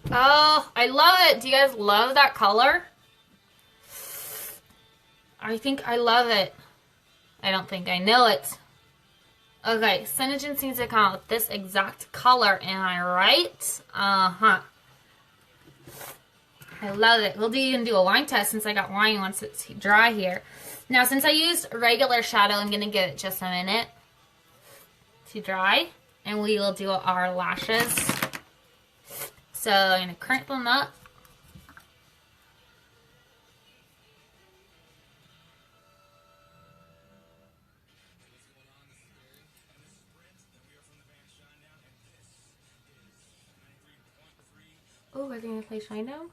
Oh, I love it. Do you guys love that color? I think I love it. I don't think I know it. Okay, Synogen seems to come out with this exact color. Am I right? Uh-huh. I love it. We'll even do a wine test since I got wine once it's dry here. Now, since I used regular shadow, I'm going to give it just a minute to dry. And we will do our lashes. So I'm going to crank them up. Oh, we're going to play Shinedown?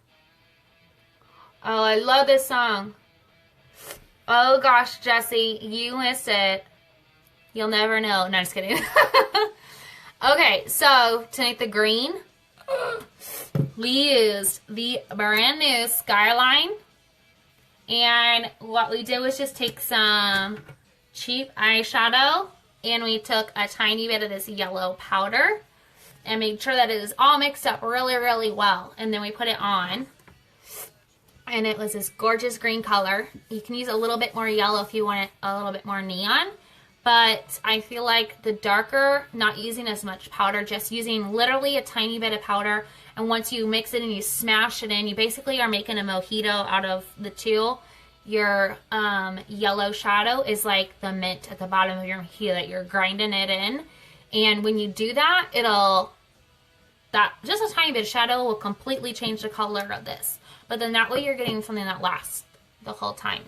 Oh, I love this song. Oh gosh, Jesse, you missed it. You'll never know. No, just kidding. Okay, so to make the green, we used the brand new Skyline. And what we did was just take some cheap eyeshadow and we took a tiny bit of this yellow powder and made sure that it was all mixed up really, really well. And then we put it on. And it was this gorgeous green color. You can use a little bit more yellow if you want it a little bit more neon. But I feel like the darker, not using as much powder, just using literally a tiny bit of powder. And once you mix it and you smash it in, you basically are making a mojito out of the two. Your yellow shadow is like the mint at the bottom of your mojito that you're grinding it in. And when you do that, just a tiny bit of shadow will completely change the color of this. but then that way you're getting something that lasts the whole time.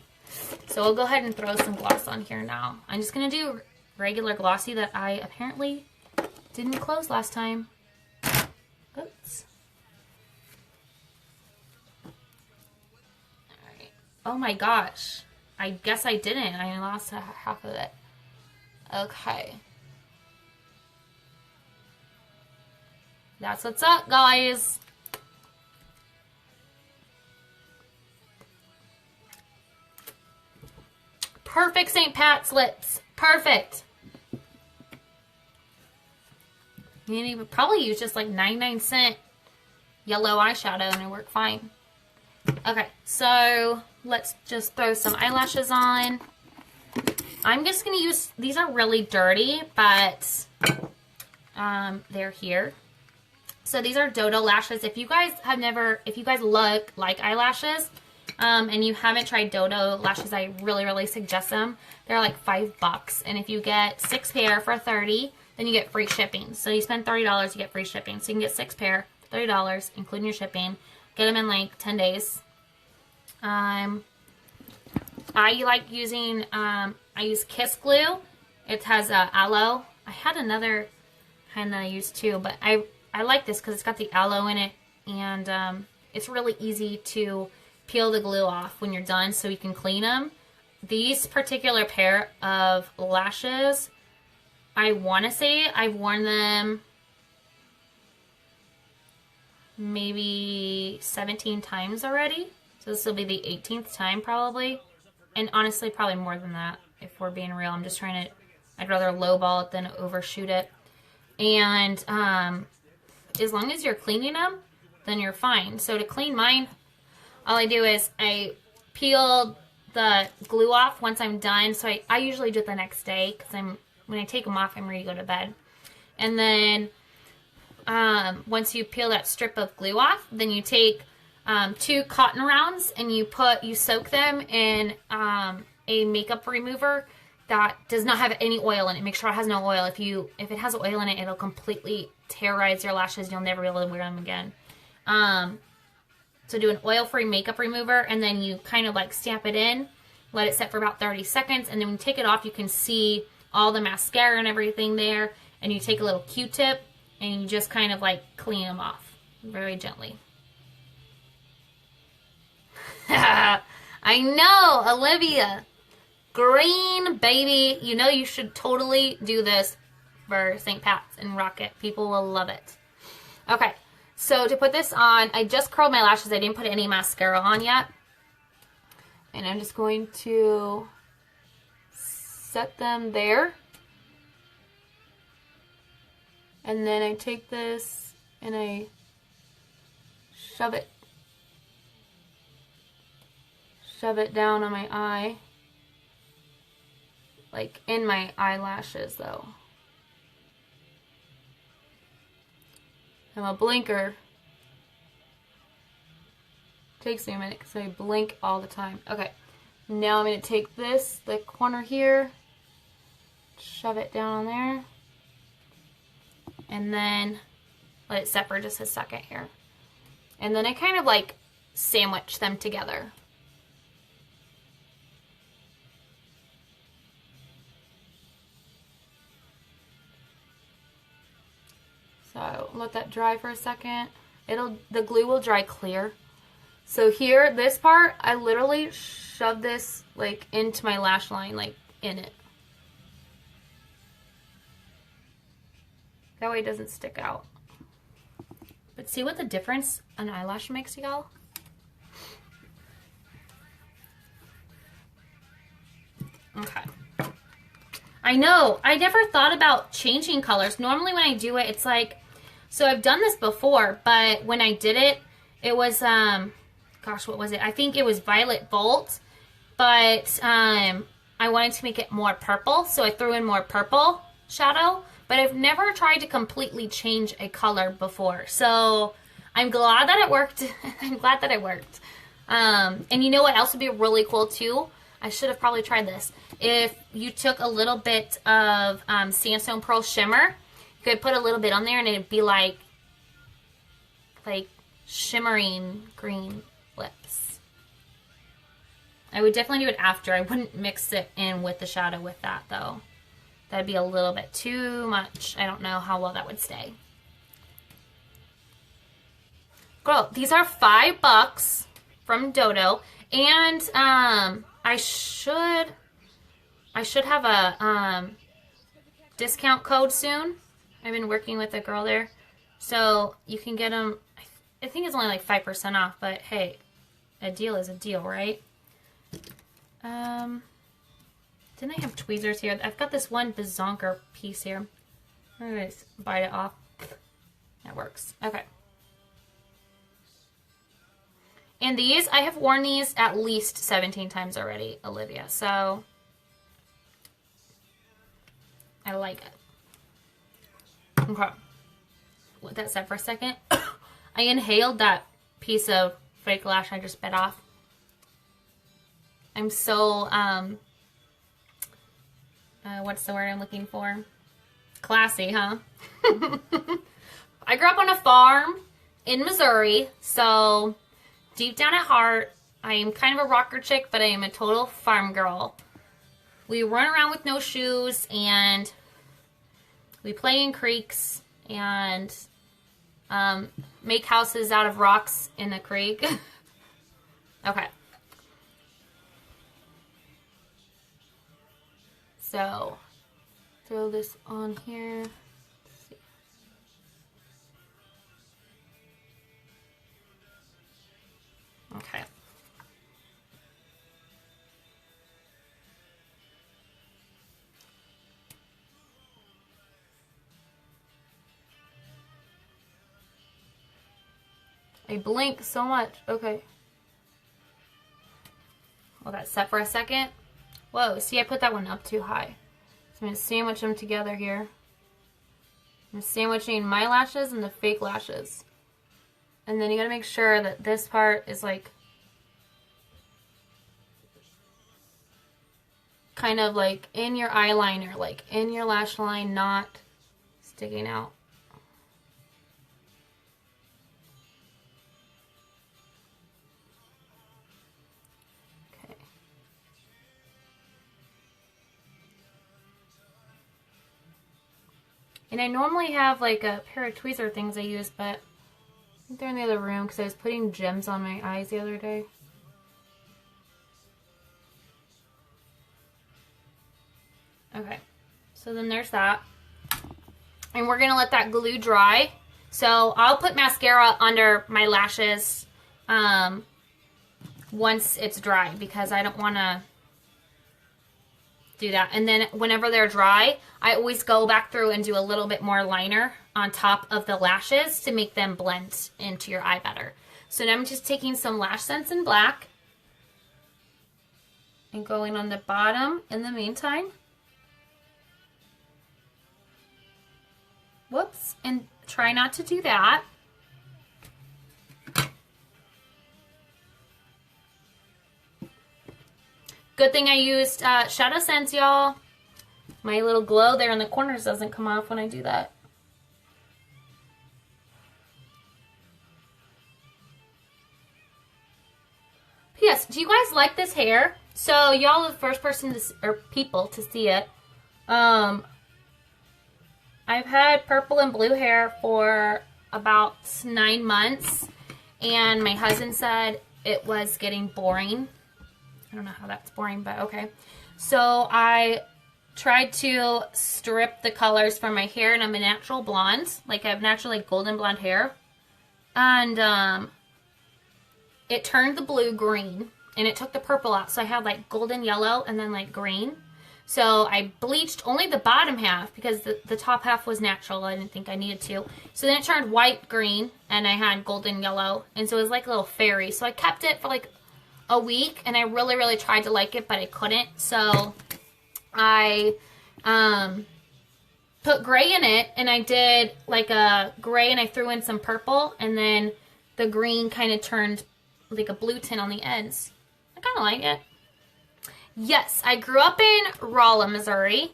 So we'll go ahead and throw some gloss on here now. I'm just going to do regular glossy that I apparently didn't close last time. Oops. Alright. Oh my gosh. I guess I didn't. I lost half of it. Okay. That's what's up, guys. Perfect St.Pats lips. Perfect. You would probably use just like 99-cent yellow eyeshadow and it worked fine. Okay, so let's just throw some eyelashes on. I'm just going to use, these are really dirty, but they're here. So these are Dodo lashes. If you guys have never, if you guys like eyelashes, and you haven't tried Dodo lashes, I really suggest them. They're like $5, and if you get 6 pair for $30, then you get free shipping. So you spend $30, you get free shipping. So you can get 6 pair, $30, including your shipping. Get them in like 10 days. I like using, I use Kiss Glue. It has aloe. I had another kind that I used too, but I like this because it's got the aloe in it, and it's really easy to peel the glue off when you're done so you can clean them. These particular pair of lashes, I want to say I've worn them maybe 17 times already. So this will be the 18th time probably. And honestly, probably more than that if we're being real. I'm just trying to, I'd rather lowball it than overshoot it. And as long as you're cleaning them, then you're fine. So to clean mine, all I do is I peel the glue off once I'm done. So I usually do it the next day because when I take them off, I'm ready to go to bed. And then once you peel that strip of glue off, then you take 2 cotton rounds and you soak them in a makeup remover that does not have any oil in it. Make sure it has no oil. If it has oil in it, it'll completely terrorize your lashes. You'll never be able to wear them again. So do an oil-free makeup remover, and then you kind of like stamp it in, let it set for about 30 seconds, and then when you take it off, you can see all the mascara and everything there, and you take a little Q-tip, and you just kind of like clean them off very gently. I know, Olivia. Green, baby. You know you should totally do this for St. Pat's and rock it. People will love it. Okay, so to put this on, I just curled my lashes. I didn't put any mascara on yet. And I'm just going to set them there. And then I take this and I shove it down on my eye. Like in my eyelashes though. I'm a blinker. Takes me a minute because I blink all the time. Okay, now I'm going to take this, the corner here, shove it down on there, and then let it set for just a second here. And then I kind of like sandwich them together. So let that dry for a second. The glue will dry clear. So here, this part, I literally shove this like into my lash line, like in it. That way it doesn't stick out. But see what the difference an eyelash makes, y'all? Okay. I know, I never thought about changing colors. Normally when I do it, it's like, so I've done this before, but when I did it, it was, gosh, what was it? I think it was Violet Volt, but I wanted to make it more purple, so I threw in more purple shadow, but I've never tried to completely change a color before, so I'm glad that it worked. I'm glad that it worked. And you know what else would be really cool too? I should have probably tried this. If you took a little bit of Sandstone Pearl Shimmer, you could put a little bit on there and it'd be like shimmering green. lips. I would definitely do it after. I wouldn't mix it in with the shadow with that, though. That'd be a little bit too much. I don't know how well that would stay. Girl, these are $5 from Dodo. And I should have a discount code soon. I've been working with a girl there. So you can get them, I think it's only like 5% off, but hey, a deal is a deal, right? Didn't I have tweezers here? I've got this one bazonker piece here. I'm gonna just bite it off. That works. Okay. And these, I have worn these at least 17 times already, Olivia. So, I like it. Okay. Let that set for a second. I inhaled that piece of fake lash I just bit off. I'm so, what's the word I'm looking for? Classy, huh? I grew up on a farm in Missouri, so deep down at heart, I am kind of a rocker chick, but I am a total farm girl. We run around with no shoes, and we play in creeks, and make houses out of rocks in the creek. Okay. So, throw this on here. Let's see. Okay. I blink so much. Okay. Well, that's set for a second. Whoa, see, I put that one up too high. So I'm going to sandwich them together here. I'm sandwiching my lashes and the fake lashes. And then you got to make sure that this part is like kind of like in your eyeliner, like in your lash line, not sticking out. Okay. And I normally have like a pair of tweezer things I use, but I think they're in the other room because I was putting gems on my eyes the other day. Okay, so then there's that. And we're going to let that glue dry. So I'll put mascara under my lashes once it's dry because I don't want to do that. And then whenever they're dry, I always go back through and do a little bit more liner on top of the lashes to make them blend into your eye better. So now I'm just taking some LashSense in black and going on the bottom in the meantime. Whoops, and try not to do that. Good thing I used Shadow Sense, y'all. My little glow there in the corners doesn't come off when I do that. P.S. Do you guys like this hair? So y'all are the first person to, or people to see it. I've had purple and blue hair for about 9 months, and my husband said it was getting boring. I don't know how that's boring, but okay. So I tried to strip the colors from my hair, and I'm a natural blonde. Like I have natural like golden blonde hair. And it turned the blue green, and it took the purple out. So I had like golden yellow and then like green. So I bleached only the bottom half because the top half was natural. I didn't think I needed to. So then it turned white green, and I had golden yellow. And so it was like a little fairy. So I kept it for like a week, and I really, really tried to like it, but I couldn't. So I put gray in it, and I did like a gray, and I threw in some purple, and then the green kind of turned like a blue tint on the ends. I kind of like it. Yes, I grew up in Rolla, Missouri.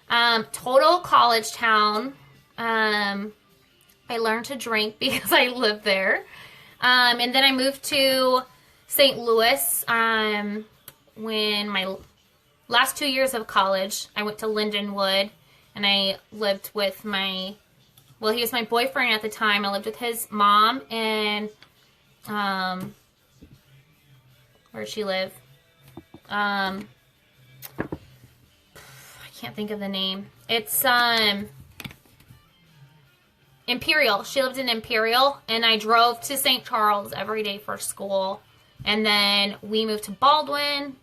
Total college town. I learned to drink because I lived there. And then I moved to St. Louis when my last 2 years of college. I went to Lindenwood, and I lived with he was my boyfriend at the time. I lived with his mom and, where'd she live? I can't think of the name. It's, Imperial. She lived in Imperial, and I drove to St. Charles every day for school. And then we moved to Baldwin,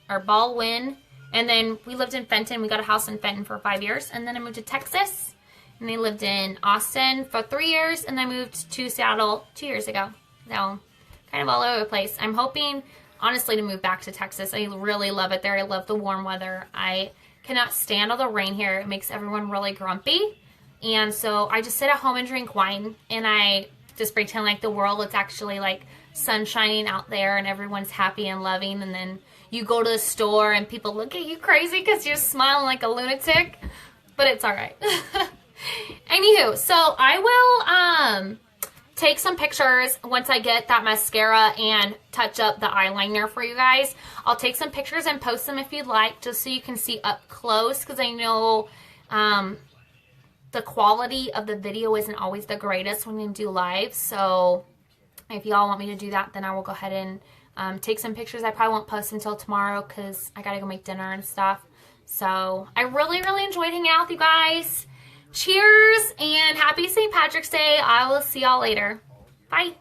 and then we lived in Fenton. We got a house in Fenton for 5 years, and then I moved to Texas, and I lived in Austin for 3 years, and I moved to Seattle 2 years ago. So, kind of all over the place. I'm hoping, honestly, to move back to Texas. I really love it there. I love the warm weather. I cannot stand all the rain here. It makes everyone really grumpy. And so I just sit at home and drink wine, and I just pretend like the world is actually like sun shining out there and everyone's happy and loving. And then you go to the store and people look at you crazy because you're smiling like a lunatic, but it's all right. Anywho, so I will take some pictures once I get that mascara and touch up the eyeliner for you guys. I'll take some pictures and post them if you'd like, just so you can see up close, because I know the quality of the video isn't always the greatest when you do live. So if y'all want me to do that, then I will go ahead and take some pictures. I probably won't post until tomorrow because I gotta go make dinner and stuff. So I really enjoyed hanging out with you guys. Cheers and happy St. Patrick's Day. I will see y'all later. Bye.